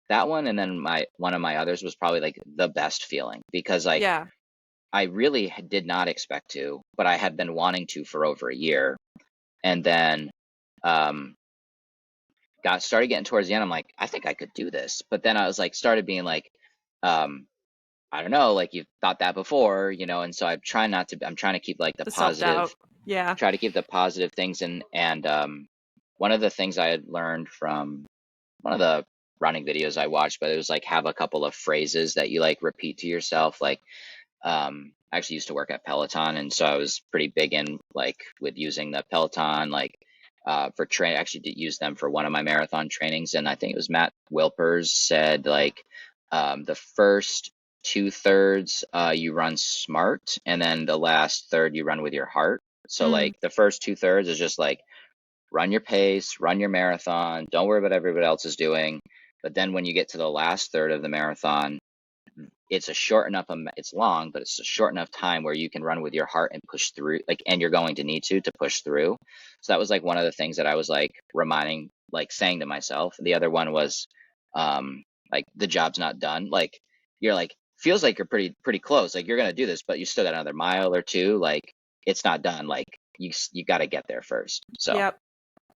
that one, and then my one of my others was probably like the best feeling because like Yeah. I really did not expect to, but I had been wanting to for over a year. And then um, got started getting towards the end. I'm like, I think I could do this. But then I was like, started being like, um, I don't know, like you've thought that before, and so I'm trying to keep like the The self-doubt. positive, Yeah. try to keep the positive things in. And one of the things I had learned from one of the running videos I watched, but it was like have a couple of phrases that you like repeat to yourself, like I actually used to work at Peloton, and so I was pretty big in like with using the Peloton, like for train. Actually, did use them for one of my marathon trainings, and I think it was Matt Wilpers said like the first 2/3 you run smart, and then the last third you run with your heart. So Mm. like the first 2/3 is just like run your pace, run your marathon, don't worry about everybody else is doing. But then when you get to the last third of the marathon, it's a short enough it's long, but it's a short enough time where you can run with your heart and push through, like, and you're going to need to push through. So that was like one of the things that I was like reminding, like saying to myself. The other one was like the job's not done. Like you're like feels like you're pretty close, like you're gonna do this, but you still got another mile or two. Like it's not done. Like you got to get there first. So Yep.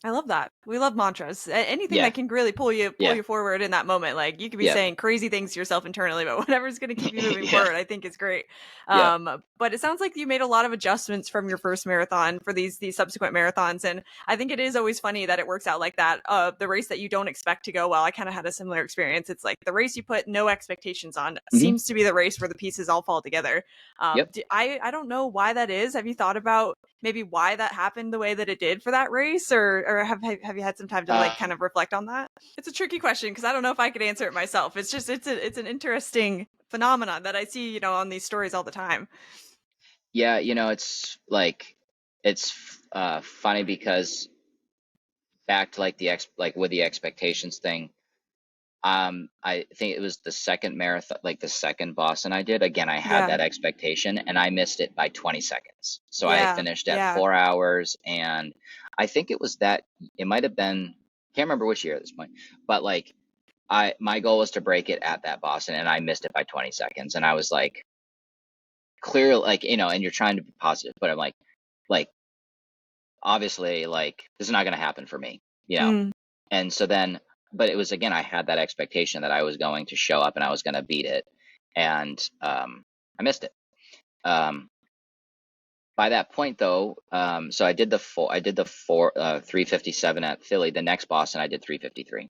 I love that. We love mantras. Anything Yeah, that can really pull yeah, you forward in that moment. Like you could be yep, saying crazy things to yourself internally, but whatever's going to keep you moving yeah, forward, I think is great. yep. But it sounds like you made a lot of adjustments from your first marathon for these subsequent marathons, and I think it is always funny that it works out like that. The race that you don't expect to go well, I kind of had a similar experience. It's like the race you put no expectations on Hmm. seems to be the race where the pieces all fall together. Yep. I don't know why that is. Have you thought about maybe why that happened the way that it did for that race, or have you had some time to like kind Um, of reflect on that? It's a tricky question because I don't know if I could answer it myself. It's just it's an interesting phenomenon that I see, on these stories all the time. yeah, it's like it's funny because back to like like with the expectations thing. I think it was the second marathon, like the second Boston I did. Again, I had Yeah. that expectation and I missed it by 20 seconds. So I Yeah. finished at Yeah. 4 hours, and I think it was that it might have been, can't remember which year at this point, but like my goal was to break it at that Boston and I missed it by 20 seconds. And I was like, clear, like, and you're trying to be positive, but I'm like, obviously, like, this is not going to happen for me, you know? Mm. And so then, but it was, again, I had that expectation that I was going to show up and I was going to beat it. And I missed it. Um, by that point, though, so I did the 357 at Philly. The next Boston, I did 353.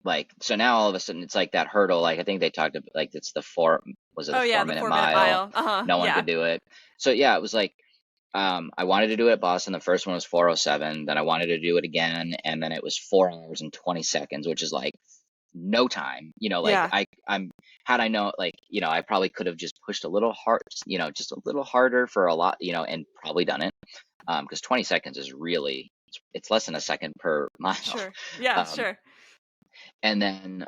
Like, so now all of a sudden it's like that hurdle. Like, I think they talked about, like, it's was it the Oh yeah, four the minute 4 minute mile? mile. Uh-huh. No one Yeah. could do it. So yeah, it was like, I wanted to do it at Boston. The first one was 4:07. Then I wanted to do it again, and then it was 4 hours and 20 seconds, which is like no time. Like Yeah. I'm had I known, like, I probably could have just pushed a little hard, just a little harder for a lot, and probably done it. Because 20 seconds is really, it's less than a second per mile. Sure. Yeah, Um, sure. and then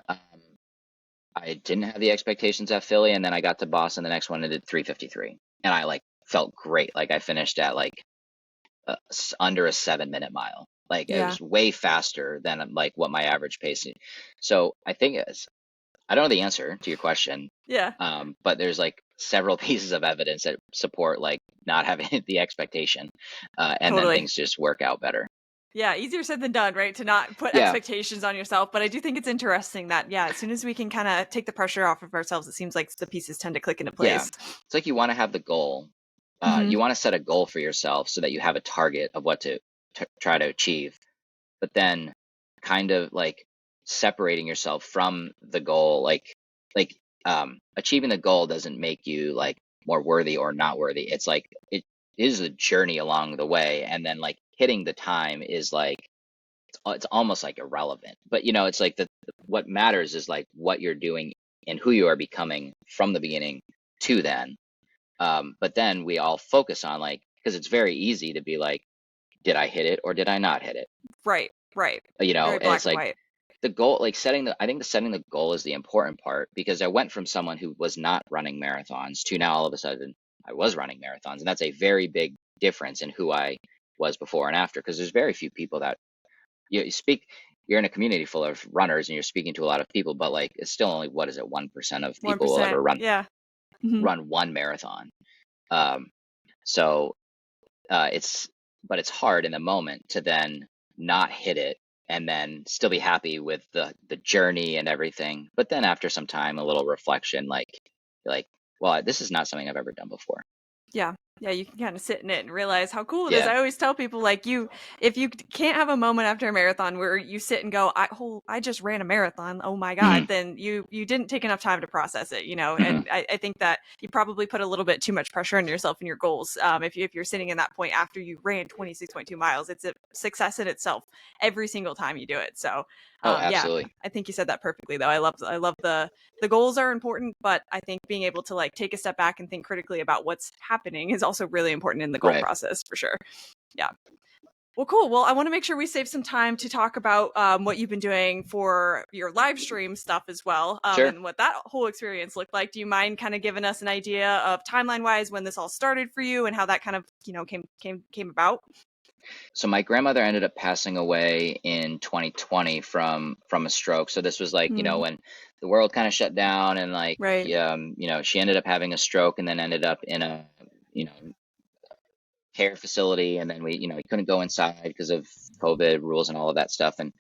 I didn't have the expectations at Philly, and then I got to Boston, the next one, and did 353, and I like felt great. Like I finished at like under a 7 minute mile. Like it Yeah. was way faster than like what my average pace. So I think I don't know the answer to your question, Yeah. but there's like several pieces of evidence that support like not having the expectation, and then Totally. things just work out better. Yeah, easier said than done, right? To not put Yeah, expectations on yourself. But I do think it's interesting that, yeah, as soon as we can kind of take the pressure off of ourselves, it seems like the pieces tend to click into yeah. place. It's like you want to have the goal. Hmm. You want to set a goal for yourself so that you have a target of what to try to achieve, but then kind of like separating yourself from the goal, like achieving the goal doesn't make you like more worthy or not worthy. It's like it is a journey along the way, and then like hitting the time is like it's almost like irrelevant. But it's like what matters is like what you're doing and who you are becoming from the beginning to then. But then we all focus on, like, because it's very easy to be like, did I hit it or did I not hit it? Right, right. Very And black it's and like white. the goal, like I think the setting the goal is the important part, because I went from someone who was not running marathons to now all of a sudden I was running marathons. And that's a very big difference in who I was before and after, because there's very few people that you speak, you're in a community full of runners and you're speaking to a lot of people, but like it's still only, what is it, 1% of people will 1%. ever Yeah. Hmm. run one marathon. Um, so it's but it's hard in the moment to then not hit it and then still be happy with the journey and everything. But then after some time, a little reflection, like, well, this is not something I've ever done before. Yeah. Yeah, you can kind of sit in it and realize how cool it is. Yeah. I always tell people like if you can't have a moment after a marathon where you sit and go, I just ran a marathon. Oh my Hmm. God, then you didn't take enough time to process it, Hmm. And I think that you probably put a little bit too much pressure on yourself and your goals. If you're sitting in that point after you ran 26.2 miles, it's a success in itself every single time you do it. So Oh, yeah, absolutely. I think you said that perfectly though. I love the goals are important, but I think being able to like take a step back and think critically about what's happening is also really important in the goal Right. process for sure. Yeah. Well, cool. Well, I want to make sure we save some time to talk about what you've been doing for your live stream stuff as well, Sure. and what that whole experience looked like. Do you mind kind of giving us an idea of timeline wise when this all started for you and how that kind of came about? So my grandmother ended up passing away in 2020 from a stroke. So this was like, Hmm. when the world kind of shut down, and like, Right. she ended up having a stroke and then ended up in a, you know, care facility, and then we couldn't go inside because of COVID rules and all of that stuff. And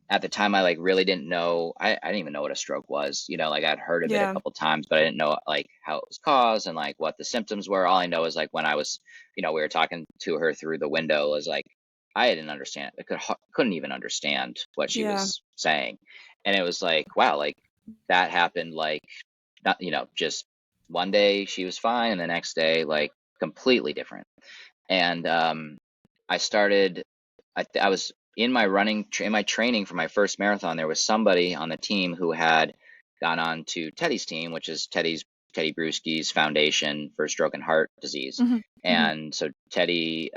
at the time, I like really didn't know. I didn't even know what a stroke was. Like I'd heard of it a Yeah. couple times, but I didn't know like how it was caused and like what the symptoms were. All I know is like when I was, we were talking to her through the window, was like I didn't understand. Couldn't even understand what she Yeah. was saying, and it was like, wow, like that happened like not, just one day she was fine, and the next day like completely different. And I started. I was in my in my training for my first marathon. There was somebody on the team who had gone on to Teddy's team, which is Teddy Bruschi's Foundation for Stroke and Heart Disease. Hmm. Hmm. And so Teddy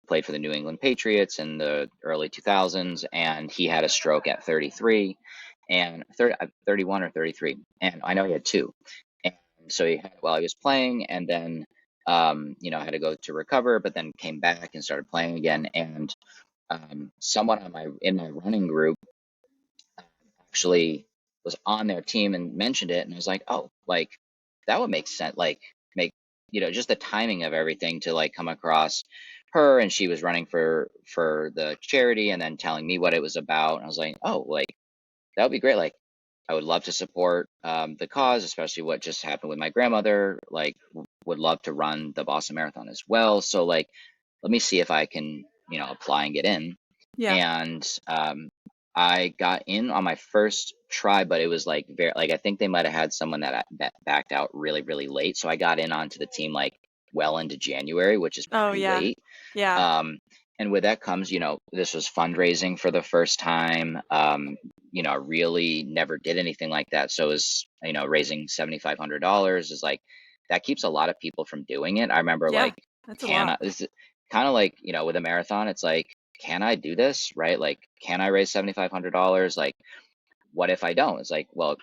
played for the New England Patriots in the early 2000s, and he had a stroke at 33 and 31 or 33, and I know he had two. And so he had it while he was playing, and then I had to go to recover, but then came back and started playing again. And someone in my running group actually was on their team and mentioned it, and I was like, oh, like that would make sense. Like make just the timing of everything to like come across her, and she was running for the charity, and then telling me what it was about. And I was like, oh, like that would be great. Like I would love to support the cause, especially what just happened with my grandmother. Like would love to run the Boston Marathon as well. So like let me see if I can apply and get in. Yeah. And I got in on my first try, but it was like very like I think they might have had someone that backed out really really late, so I got in onto the team like well into January, which is Oh, pretty yeah. late. Yeah. Um, and with that comes, this was fundraising for the first time. I really never did anything like that, so it was raising $7,500 is like that keeps a lot of people from doing it. I remember Yeah. like That's a lot. this is kind of like with a marathon, it's like can I do this, right? Like, can I raise $7,500? Like, what if I don't? It's like, well,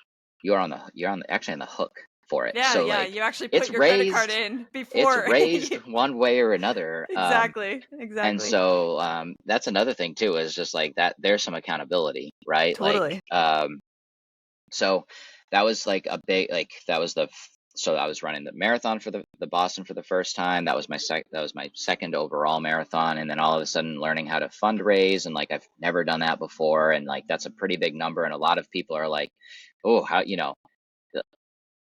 actually on the hook for it. Yeah. So Yeah. like, You actually put it's your credit card raised, in it's before. raised one way or another. Exactly. And Exactly. so that's another thing too, is just like that. There's some accountability, right? Like, Totally. so that was like a big like that was the so I was running the marathon for the Boston for the first time. That was my second overall marathon, and then all of a sudden learning how to fundraise, and like I've never done that before, and like that's a pretty big number, and a lot of people are like, oh, how th-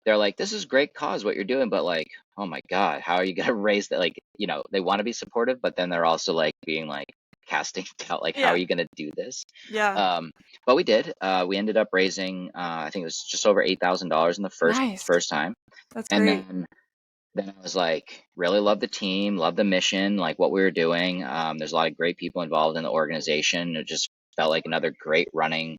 they're like, this is great cause what you're doing, but like, oh my God, how are you gonna raise that? Like, they want to be supportive, but then they're also like being like casting doubt, like, how are Yeah. you gonna do this? Yeah. Um, but we did. We ended up raising, I think it was just over $8,000 in the Nice. first time, That's and great. then I was like, really love the team, love the mission, like what we were doing. There's a lot of great people involved in the organization. It just felt like another great running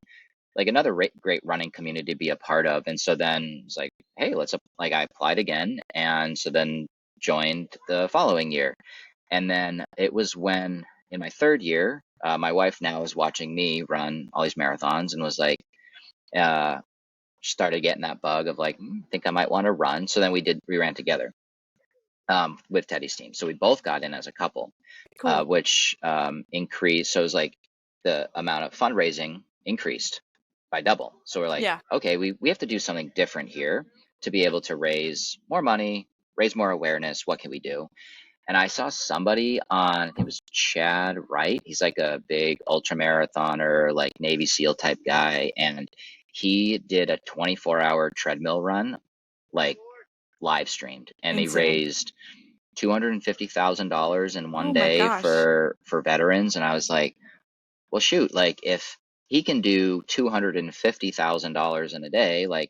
community to be a part of. And so then it's like, hey, like I applied again. And so then joined the following year. And then it was when in my third year, my wife now is watching me run all these marathons and was like, uh, started getting that bug of like, think I might want to run. So then we ran together with Teddy's team. So we both got in as a couple, Cool. which increased. So it was like the amount of fundraising increased by double. So we're like, Yeah. okay, we have to do something different here to be able to raise more money, raise more awareness. What can we do? And I saw somebody on, I think it was Chad Wright. He's like a big ultra marathoner, like Navy SEAL type guy. And he did a 24-hour treadmill run, like live streamed. And he Insane. raised $250,000 in one Oh my day gosh. for veterans. And I was like, well, shoot, like if he can do $250,000 in a day, like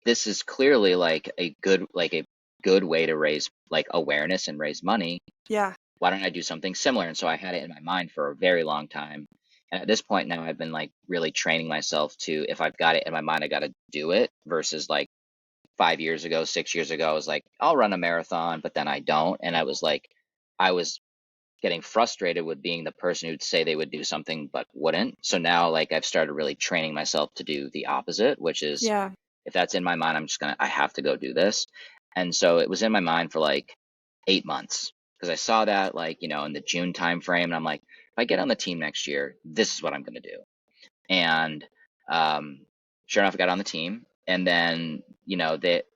this is clearly like a good way to raise like awareness and raise money. Yeah. Why don't I do something similar? And so I had it in my mind for a very long time. And at this point now, I've been like really training myself to, if I've got it in my mind, I got to do it, versus like 5 years ago, 6 years ago, I was like, I'll run a marathon, but then I don't. And I was like, I was getting frustrated with being the person who'd say they would do something but wouldn't. So now like I've started really training myself to do the opposite, which is Yeah. if that's in my mind, I have to go do this. And so it was in my mind for like 8 months, because I saw that like, in the June timeframe, and I'm like, if I get on the team next year, this is what I'm going to do. And sure enough, I got on the team, and then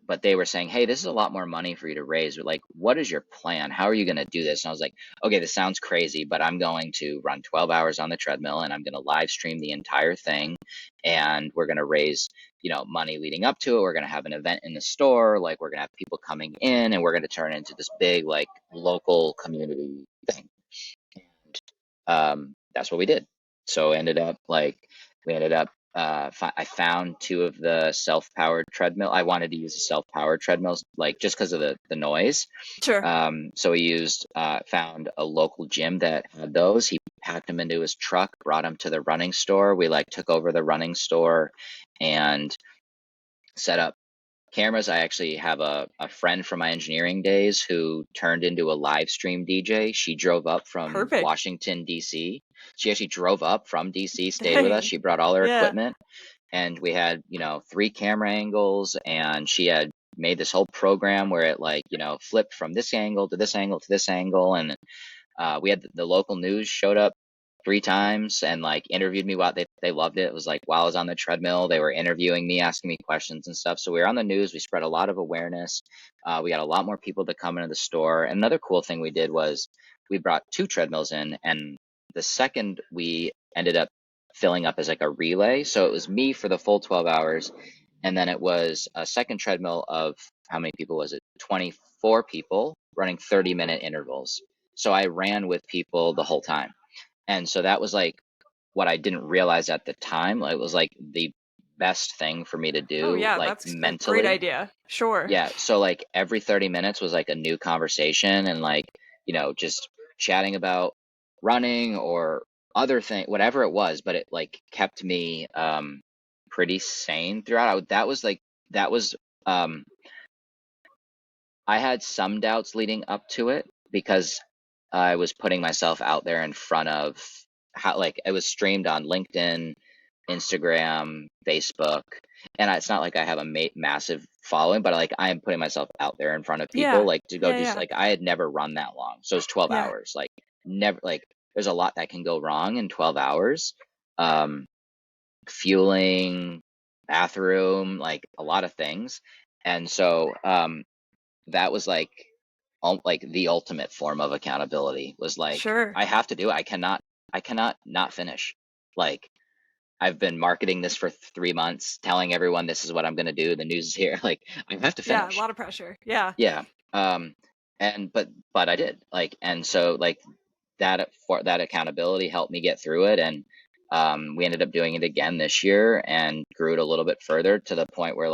but they were saying, hey, this is a lot more money for you to raise. Like, what is your plan? How are you going to do this? And I was like, okay, this sounds crazy, but I'm going to run 12 hours on the treadmill and I'm going to live stream the entire thing. And we're going to raise, money leading up to it. We're going to have an event in the store. Like, we're going to have people coming in and we're going to turn it into this big, like, local community thing. That's what we did. So we ended up, I found two of the self-powered treadmill. I wanted to use the self-powered treadmills, like just because of the noise. Sure. So he found a local gym that had those. He packed them into his truck, brought them to the running store. We like took over the running store and set up cameras. I actually have a friend from my engineering days who turned into a live stream DJ. She drove up from Perfect. Washington, D.C. She actually drove up from D.C., stayed with us. Dang. She brought all her Yeah. equipment, and we had, 3 camera angles, and she had made this whole program where it flipped from this angle to this angle to this angle. And we had the local news showed up 3 times and interviewed me while they loved it. It was like while I was on the treadmill, they were interviewing me, asking me questions and stuff. So we were on the news. We spread a lot of awareness. We got a lot more people to come into the store. And another cool thing we did was we brought 2 treadmills in, and the second we ended up filling up as like a relay. So it was me for the full 12 hours. And then it was a second treadmill of how many people was it? 24 people running 30-minute intervals. So I ran with people the whole time. And so that was like what I didn't realize at the time. It was like the best thing for me to Oh do, yeah, like that's a great mentally. idea. Sure. Yeah. So like every 30 minutes was like a new conversation and just chatting about running or other thing, whatever it was, but it like kept me pretty sane throughout. That was um I had some doubts leading up to it because I was putting myself out there in front of how, like, it was streamed on LinkedIn, Instagram, Facebook, and it's not like I have a massive following, but like I am putting myself out there in front of people, Yeah. like to go Yeah, do, yeah. like I had never run that long, so it's 12 Yeah. hours, like never, like there's a lot that can go wrong in 12 hours, um, fueling, bathroom, like a lot of things, and so that was like the ultimate form of accountability was like Sure. I have to do it. I cannot not finish. Like I've been marketing this for 3 months, telling everyone this is what I'm going to do. The news is here. Like I have to Yeah, a finish. lot of pressure. Yeah. Yeah. And but I did, and so that accountability helped me get through it. And we ended up doing it again this year and grew it a little bit further to the point where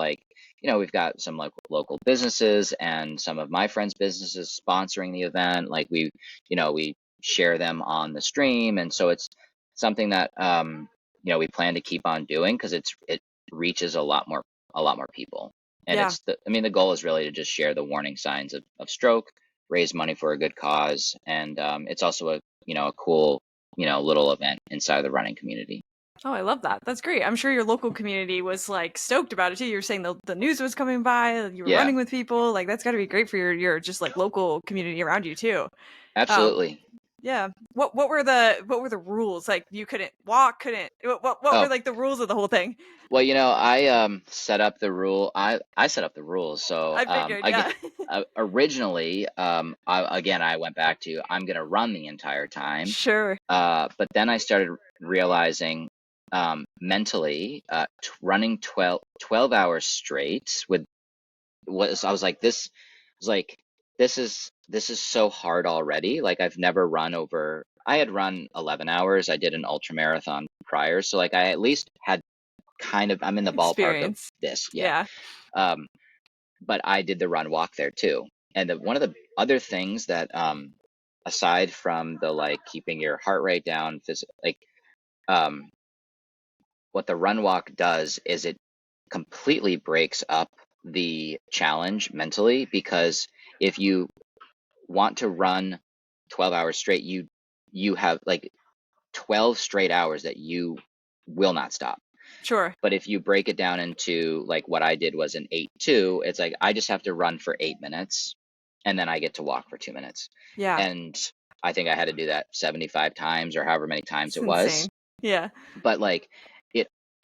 we've got some like local businesses and some of my friends' businesses sponsoring the event. Like we share them on the stream. And so it's something that, we plan to keep on doing because it reaches a lot more people. And Yeah. the goal is really to just share the warning signs of stroke, raise money for a good cause. And it's also a cool, little event inside of the running community. Oh, I love that. That's great. I'm sure your local community was like stoked about it too. You were saying the news was coming by, you were Yeah, running with people. Like that's got to be great for your just like local community around you too. Um, absolutely. yeah. What were the rules? Like you couldn't walk, couldn't. What were Oh, like the rules of the whole thing? well, I set up the rule. I set up the rules. So I figured. again, Yeah. originally, I went back to I'm gonna run the entire time. Sure. But then I started realizing mentally, running 12 hours straight I was like this is so hard already. Like I had run 11 hours. I did an ultra marathon prior, so like I at least had I'm in the ballpark of Experience. this. Yeah. Yeah. Um, but I did the run walk there too. And one of the other things that, aside from the keeping your heart rate down, um, what the run walk does is it completely breaks up the challenge mentally, because if you want to run 12 hours straight, you have 12 straight hours that you will not stop. Sure. But if you break it down into like what I did was an 8-2, it's like I just have to run for 8 minutes and then I get to walk for 2 minutes. Yeah. And I think I had to do that 75 times or however many times It's it insane. was. Yeah. But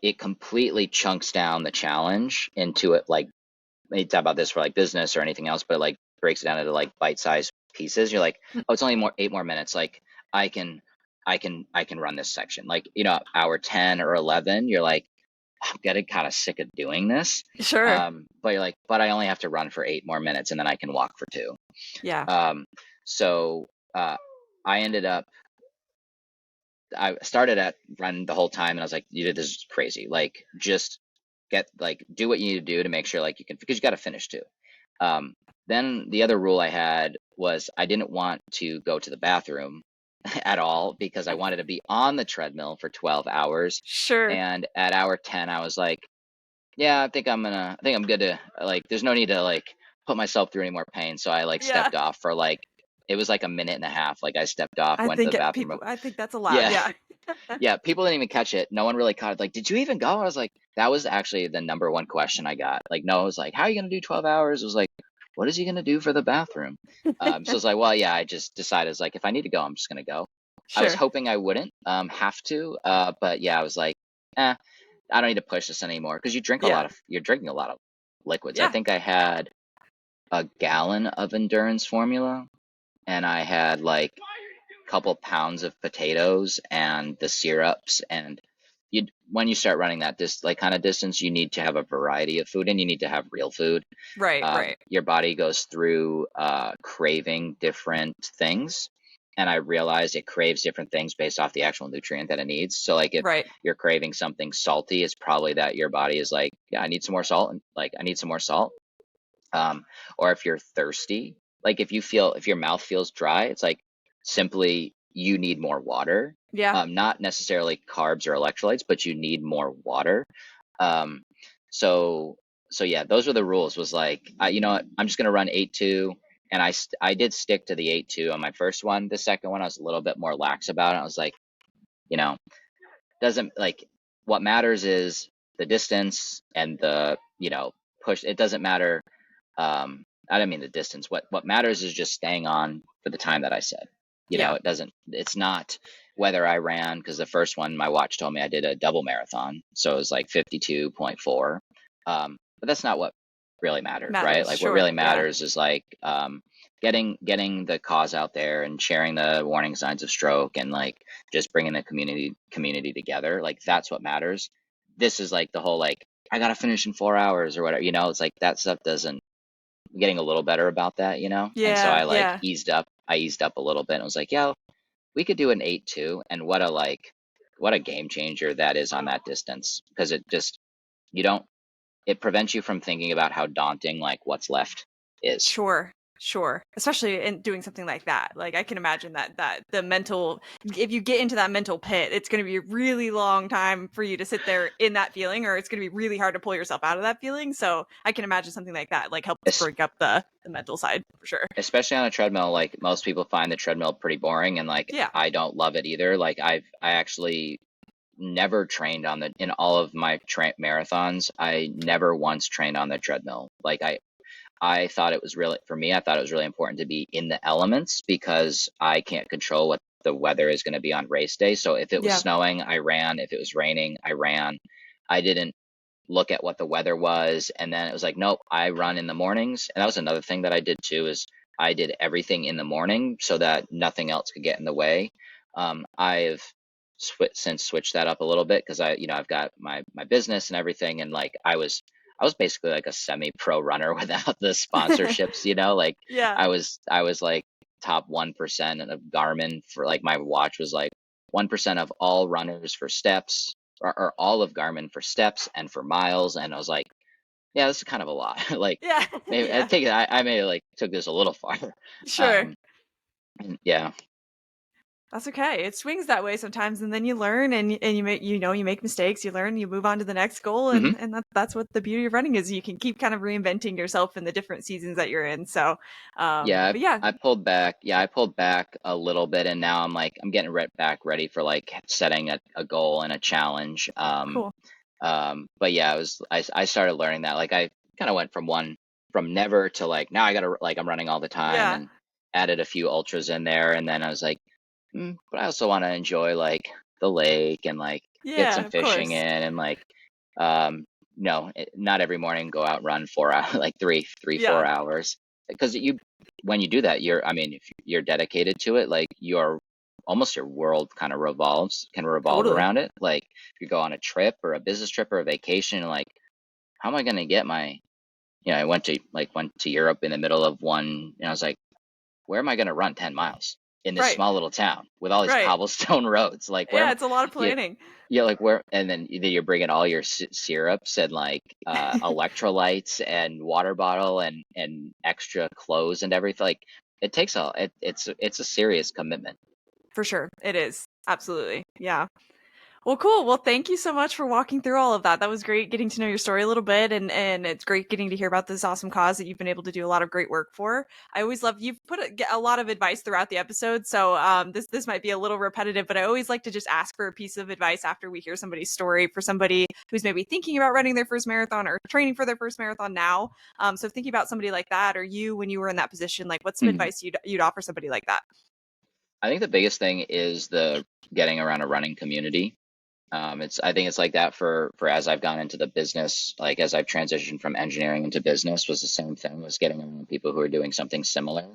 it completely chunks down the challenge into it, like may talk about this for like business or anything else, but it, like breaks it down into like bite-sized pieces. You're like, Mm, oh, it's only 8 more minutes. Like I can, I can run this section. Like, hour 10 or 11, you're like, I'm getting kind of sick of doing this. sure. But you're like, but I only have to run for 8 more minutes and then I can walk for 2. Yeah. Um, so I ended up, I started at run the whole time and I was like, this is crazy. Like, just do what you need to do to make sure like you can, because you got to finish too. Um, then the other rule I had was I didn't want to go to the bathroom at all because I wanted to be on the treadmill for 12 hours. Sure. And at hour 10, I was like, yeah, I think I'm good to like, there's no need to like put myself through any more pain. So I like Yeah. stepped off for like, it was like a minute and a half. Like I stepped off, went to the bathroom. I think that's allowed. Yeah. Yeah. Yeah. People didn't even catch it. No one really caught it. Like, did you even go? I was like, that was actually the number one question I got. Like, no, it was like, how are you going to do 12 hours? It was like, what is he going to do for the bathroom? So it's like, well, yeah, I just decided it's like, if I need to go, I'm just going to go. I was Sure. hoping I wouldn't have to, but yeah, I was like, eh, I don't need to push this anymore because Yeah. you're drinking a lot of liquids. I Yeah. think I had a gallon of endurance formula and I had like a couple pounds of potatoes and the syrups. And when you start running that like kind of distance, you need to have a variety of food and you need to have real food. Right. Right. Your body goes through craving different things. And I realized it craves different things based off the actual nutrient that it needs. So like if Right. you're craving something salty, it's probably that your body is like, yeah, I need some more salt, and like I need some more salt. Or if you're thirsty, like if your mouth feels dry, it's like simply you need more water. Yeah. Not necessarily carbs or electrolytes, but you need more water. Um, so so yeah, those were the rules. Was like, you know what, I'm just gonna run 8-2, and I did stick to the 8-2 on my first one. The second one, I was a little bit more lax about it. I was like, you know, doesn't like what matters is the distance and the push. It doesn't matter. I don't mean the distance. What matters is just staying on for the time that I said. Yeah. It doesn't. It's not whether I ran, because the first one my watch told me I did a double marathon, so it was like 52.4. But that's not what really mattered, right? Matters. Like what Sure. really Yeah. matters is like getting the cause out there and sharing the warning signs of stroke and like just bringing the community together. Like that's what matters. This is like the whole like I gotta finish in 4 hours or whatever. It's like that stuff doesn't. I'm getting a little better about that, and so Yeah. I like Yeah. eased up. I eased up a little bit and was like, yeah, we could do an 8-2, and what a game changer that is on that distance, because it just you don't it prevents you from thinking about how daunting like what's left is. Sure, sure. Especially in doing something like that. Like I can imagine that the mental if you get into that mental pit, it's going to be a really long time for you to sit there in that feeling, or it's going to be really hard to pull yourself out of that feeling. So I can imagine something like that like helps Es- break up the mental side for sure. Especially on a treadmill, like most people find the treadmill pretty boring, and like Yeah. I don't love it either. Like I actually never trained on the in all of my marathons. I never once trained on the treadmill. Like I thought it was really, for me, I thought it was really important to be in the elements because I can't control what the weather is going to be on race day. So if it was Yeah. snowing, I ran. If it was raining, I ran. I didn't look at what the weather was. And then it was like, nope, I run in the mornings. And that was another thing that I did too, is I did everything in the morning so that nothing else could get in the way. I've since switched that up a little bit because I've got my business and everything. And like, I was basically like a semi-pro runner without the sponsorships, like Yeah. I was like top 1% of Garmin for like my watch was like 1% of all runners for steps, or all of Garmin for steps and for miles. And I was like, yeah, this is kind of a lot. Like Yeah. maybe Yeah. I may have like took this a little far. Sure. Um, yeah. That's okay. It swings that way sometimes, and then you learn, and you make you make mistakes. You learn, you move on to the next goal, hmm and that's what the beauty of running is. You can keep kind of reinventing yourself in the different seasons that you're in. So, Yeah, but yeah, I pulled back. Yeah, I pulled back a little bit, and now I'm getting back ready for like setting a goal and a challenge. cool. But yeah, I started learning that. Like I kind of went from never to like now I gotta like I'm running all the time, Yeah, and added a few ultras in there, and then I was like, but I also want to enjoy like the lake and like get some yeah, of fishing course. in and like um no, not every morning go out and run 4 hours, like 4 Yeah, hours. Because when you do that, I mean, if you're dedicated to it, like almost your world kind of can revolve totally. around it. Like if you go on a trip or a business trip or a vacation, like, how am I going to get I went to Europe in the middle of one, and I was like, where am I going to run 10 miles in this Right, small little town with all these right. cobblestone roads? Like, Yeah, it's a lot of you, planning. yeah, like where, and then you're bringing all your syrups and like electrolytes and water bottle and extra clothes and everything. Like it takes it's a serious commitment. For sure. It is. Absolutely. Yeah. Well, cool. Well, thank you so much for walking through all of that. That was great getting to know your story a little bit, and it's great getting to hear about this awesome cause that you've been able to do a lot of great work for. I always love you've put a lot of advice throughout the episode, so this might be a little repetitive, but I always like to just ask for a piece of advice after we hear somebody's story for somebody who's maybe thinking about running their first marathon or training for their first marathon now. So thinking about somebody like that, or you when you were in that position, like what's some Mhm. advice you'd offer somebody like that? I think the biggest thing is the getting around a running community. I think it's like that for as I've gone into the business, like as I've transitioned from engineering into business, was the same thing, was getting around people who are doing something similar.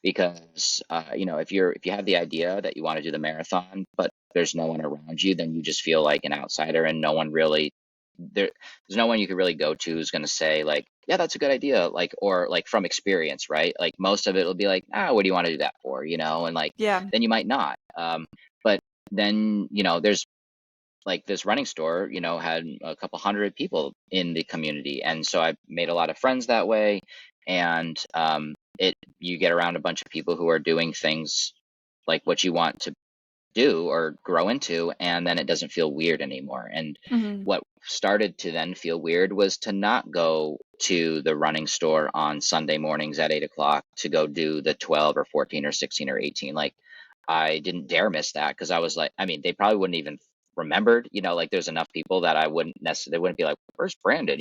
Because if you have the idea that you want to do the marathon, but there's no one around you, then you just feel like an outsider, and no one really there's no one you could really go to who's going to say like, yeah, that's a good idea, like, or like from experience, right? Like most of it will be like, what do you want to do that for, and like Yeah. then you might not. But then there's like this running store, had a couple hundred people in the community. And so I made a lot of friends that way. And you get around a bunch of people who are doing things like what you want to do or grow into, and then it doesn't feel weird anymore. And Hmm. what started to then feel weird was to not go to the running store on Sunday mornings at 8 o'clock to go do the 12 or 14 or 16 or 18. Like I didn't dare miss that because I was like, I mean, they probably wouldn't even remembered, like there's enough people that I wouldn't necessarily, they wouldn't be like, where's Brandon?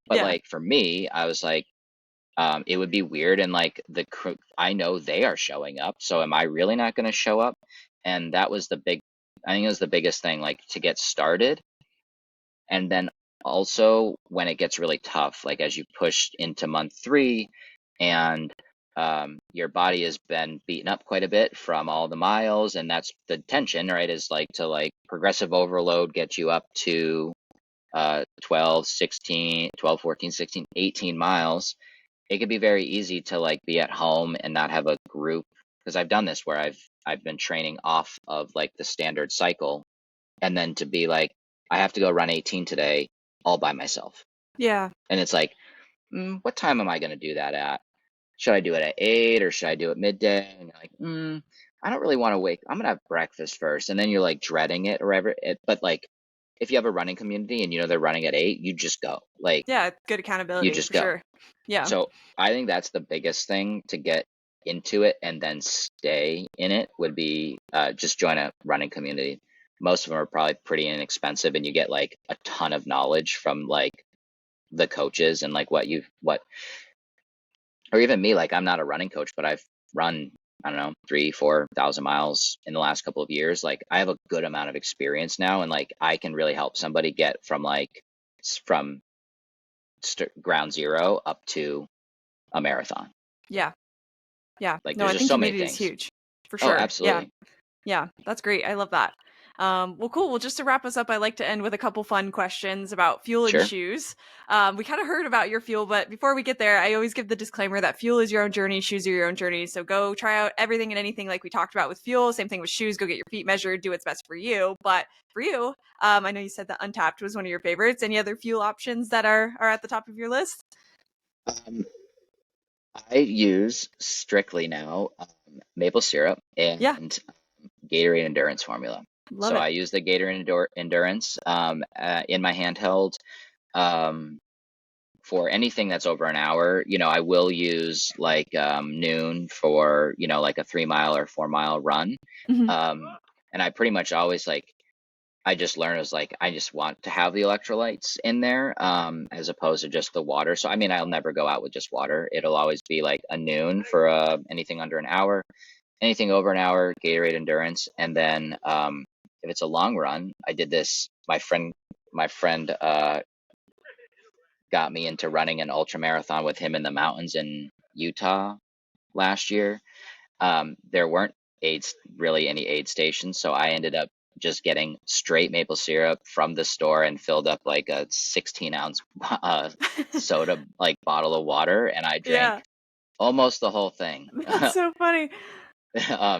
But Yeah. like for me, I was like, it would be weird, and like I know they are showing up, so am I really not going to show up? And that was I think it was the biggest thing, like to get started. And then also when it gets really tough, like as you push into month 3 and your body has been beaten up quite a bit from all the miles, and that's the tension, right? Is like to like progressive overload get you up to 12, 16, 12, 14, 16, 18 miles. It could be very easy to like be at home and not have a group, because I've done this where I've been training off of like the standard cycle, and then to be like, I have to go run 18 today all by myself. Yeah. And it's like, what time am I going to do that at? Should I do it at 8 or should I do it midday? And you're like, I don't really want to wake. I'm going to have breakfast first. And then you're like dreading it or whatever. But like, if you have a running community and they're running at 8, you just go. Like, Yeah, good you accountability just for go. sure. Yeah. So I think that's the biggest thing to get into it and then stay in it would be just join a running community. Most of them are probably pretty inexpensive, and you get like a ton of knowledge from like the coaches and like or even me. Like I'm not a running coach, but I've run, I don't know, 3, 4 thousand miles in the last couple of years. Like I have a good amount of experience now, and like I can really help somebody get from from ground zero up to a marathon. Yeah. Yeah. Like No, there's I just think so many community is things. huge for Oh, sure. Yeah. absolutely. Yeah. That's great. I love that. Well, cool. Well, just to wrap us up, I like to end with a couple fun questions about fuel and Sure. shoes. We kind of heard about your fuel, but before we get there, I always give the disclaimer that fuel is your own journey, shoes are your own journey. So go try out everything and anything like we talked about with fuel. Same thing with shoes. Go get your feet measured, do what's best for you. But for you, I know you said that Untapped was one of your favorites. Any other fuel options that are at the top of your list? Um, I use strictly now maple syrup Yeah. and Gatorade Endurance formula. Love So it. I use the Gatorade Endurance in my handheld. Um, for anything that's over an hour, I will use like noon for, like a 3 mile or 4 mile run. Mhm. Um, and I pretty much always like, I just learned is like, I just want to have the electrolytes in there as opposed to just the water. So, I mean, I'll never go out with just water. It'll always be like a noon for anything under an hour, anything over an hour, Gatorade Endurance. And then if it's a long run, I did this, my friend got me into running an ultra marathon with him in the mountains in Utah last year. There weren't really any aid stations, so I ended up just getting straight maple syrup from the store and filled up like a 16-ounce soda like bottle of water, and I drank Yeah, almost the whole thing. that's so funny.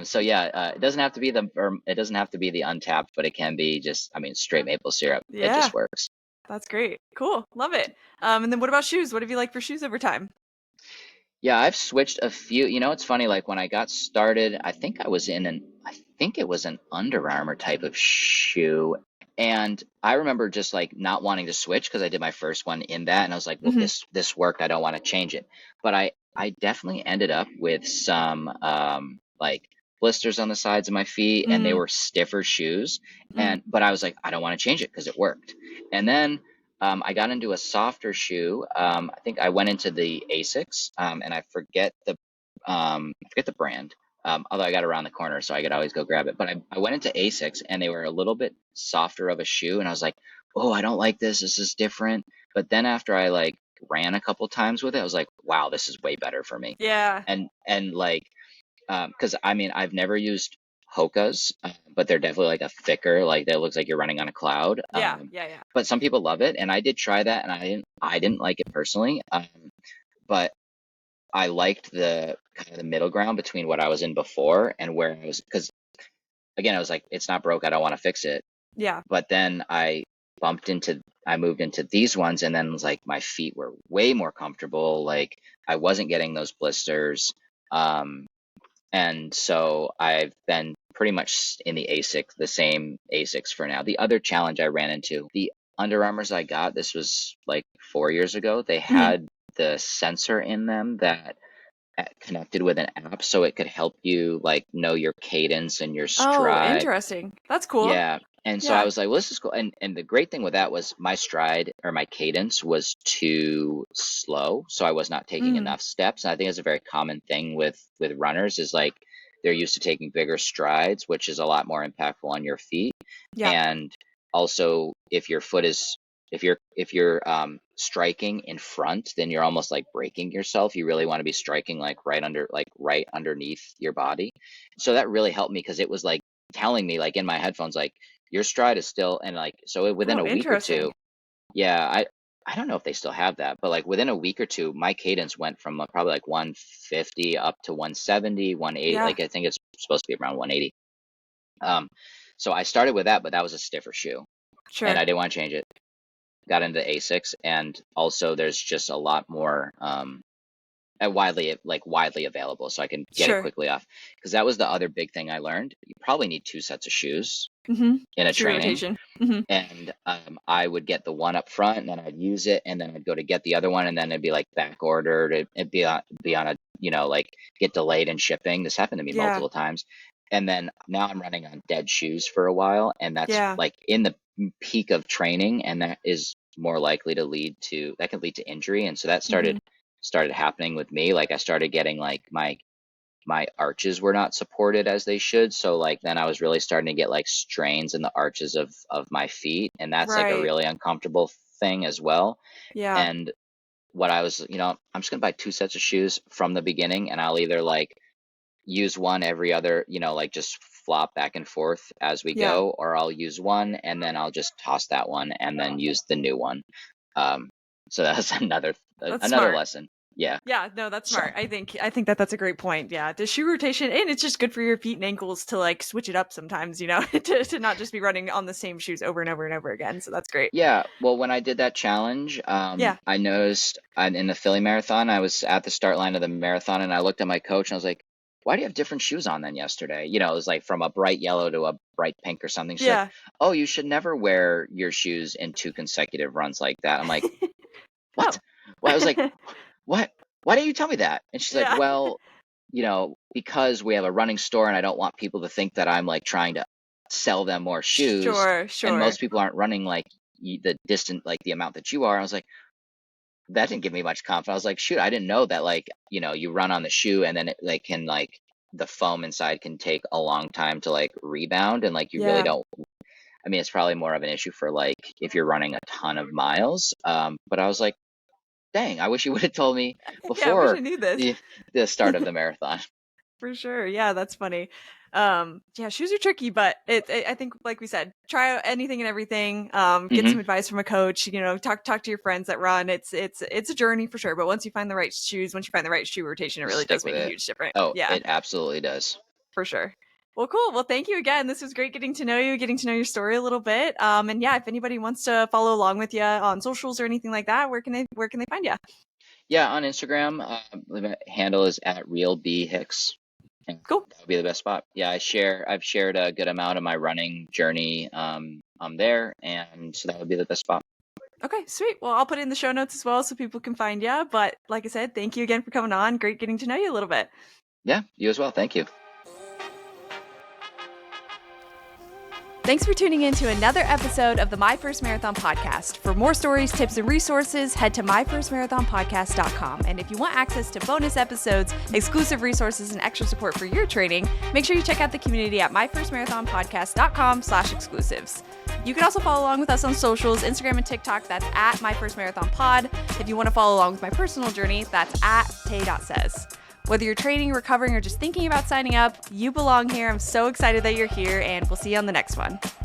So yeah, it doesn't have to be it doesn't have to be the untapped, but it can be just, I mean, straight maple syrup. It Yeah, just works. that's great. Cool. Love it. And then what about shoes? What have you liked for shoes over time? Yeah, I've switched a few. You know, it's funny, like when I got started, I think it was an Under Armour type of shoe. And I remember just like not wanting to switch because I did my first one in that and I was like, well, Hmm. this worked. I don't want to change it. But I definitely ended up with some like blisters on the sides of my feet and they Mm, were stiffer shoes. mm, But I was like, I don't want to change it because it worked. And then I got into a softer shoe. I think I went into the Asics, and I forget the brand. Although I got around the corner, so I could always go grab it. But I went into Asics, and they were a little bit softer of a shoe, and I was like, "Oh, I don't like this. This is different." But then after I like ran a couple times with it, I was like, "Wow, this is way better for me." yeah, And like because I mean I've never used Hoka's, but they're definitely like a thicker, like that looks like you're running on a cloud. yeah, yeah, yeah. But some people love it, and I did try that, and I didn't like it personally. But I liked the kind of the middle ground between what I was in before and where I was, because again I was like, it's not broke, I don't want to fix it. Yeah. But then I moved into these ones, and then it was like my feet were way more comfortable. Like I wasn't getting those blisters. Um, and so I've been pretty much in the same ASICs for now. The other challenge I ran into, the Under Armours I got, this was like 4 years ago, they Hmm. had the sensor in them that connected with an app so it could help you like know your cadence and your Oh, stride. interesting. That's cool. Yeah. And so I Yeah. was like, well, this is cool. And the great thing with that was my stride or my cadence was too slow. So I was not taking Mm, enough steps. And I think it's a very common thing with runners is like they're used to taking bigger strides, which is a lot more impactful on your feet. yeah. And also if your foot is if you're striking in front, then you're almost like breaking yourself. You really want to be striking like right underneath your body. So that really helped me because it was like telling me like in my headphones like your stride is still, and like within Oh, a week or interesting. two. Yeah, I don't know if they still have that, but like within a week or two my cadence went from probably like 150 up to 170, 180. Yeah, Like I think it's supposed to be around 180. um so I started with that, but that was a stiffer shoe and sure. I didn't want to change it. Got into Asics, and also there's just a lot more widely available, so I can get it Sure. quickly off. Because that was the other big thing I learned. You probably need two sets of shoes Hmm. in a Shoe training. rotation. Hmm. And I would get the one up front, and then I'd use it, and then I'd go to get the other one, and then it'd be like back ordered. It'd be on a like get delayed in shipping. This happened to me Yeah, multiple times. And then now I'm running on dead shoes for a while, and that's yeah. like in the peak of training, and that is more likely to that can lead to injury. And so that Hmm. started happening with me. Like I started getting like my arches were not supported as they should. So like then I was really starting to get like strains in the arches of my feet, and that's like a Right. really uncomfortable thing as well. Yeah. And what I was, I'm just gonna buy two sets of shoes from the beginning, and I'll either like use one every other, like just flop back and forth as we Yeah. go, or I'll use one and then I'll just toss that one and then use the new one. Um, so that's That's another smart. lesson. Yeah. Yeah, no, that's So smart. I think that that's a great point. Yeah, the shoe rotation, and it's just good for your feet and ankles to like switch it up sometimes, to not just be running on the same shoes over and over and over again. So that's great. yeah, well, when I did that challenge, Yeah. I noticed in the Philly marathon, I was at the start line of the marathon and I looked at my coach and I was like, why do you have different shoes on than yesterday? It was like from a bright yellow to a bright pink or something. She's like, Yeah. oh, you should never wear your shoes in two consecutive runs like that. I'm like, Oh. what? Well, I was like, what? Why didn't you tell me that? And she's like, Yeah. well, because we have a running store and I don't want people to think that I'm like trying to sell them more shoes. Sure, And sure. most people aren't running like like the amount that you are. I was like, that didn't give me much confidence. I was like, shoot, I didn't know that like, you run on the shoe and then it like can like the foam inside can take a long time to like rebound and like you really Yeah. don't. I mean, it's probably more of an issue for like if you're running a ton of miles. But I was like, dang, I wish you would have told me Yeah, I wish I before knew this. the start of the marathon. For sure. Yeah, that's funny. Yeah, shoes are tricky, but I think, like we said, try out anything and everything. Get some Hmm. advice from a coach. Talk to your friends that run. It's a journey for sure. But once you find the right shoes, once you find the right shoe rotation, it Just really stick does with make a it. huge difference. Oh, Yeah, it absolutely does. for sure. Well, cool. Well, thank you again. This was great getting to know you, getting to know your story a little bit. And yeah, if anybody wants to follow along with you on socials or anything like that, where can they find you? Yeah, on Instagram, the handle is at realbhicks, and Cool. that would be the best spot. Yeah, I've shared a good amount of my running journey on there, and so that would be the best spot. Okay, sweet. Well, I'll put it in the show notes as well so people can find you. But like I said, thank you again for coming on. Great getting to know you a little bit. Yeah, you as well. Thank you. Thanks for tuning in to another episode of the My First Marathon podcast. For more stories, tips, and resources, head to myfirstmarathonpodcast.com. And if you want access to bonus episodes, exclusive resources, and extra support for your training, make sure you check out the community at myfirstmarathonpodcast.com/exclusives. You can also follow along with us on socials, Instagram and TikTok. That's at My First Marathon Pod. If you want to follow along with my personal journey, that's at tay.says. Whether you're training, recovering, or just thinking about signing up, you belong here. I'm so excited that you're here, and we'll see you on the next one.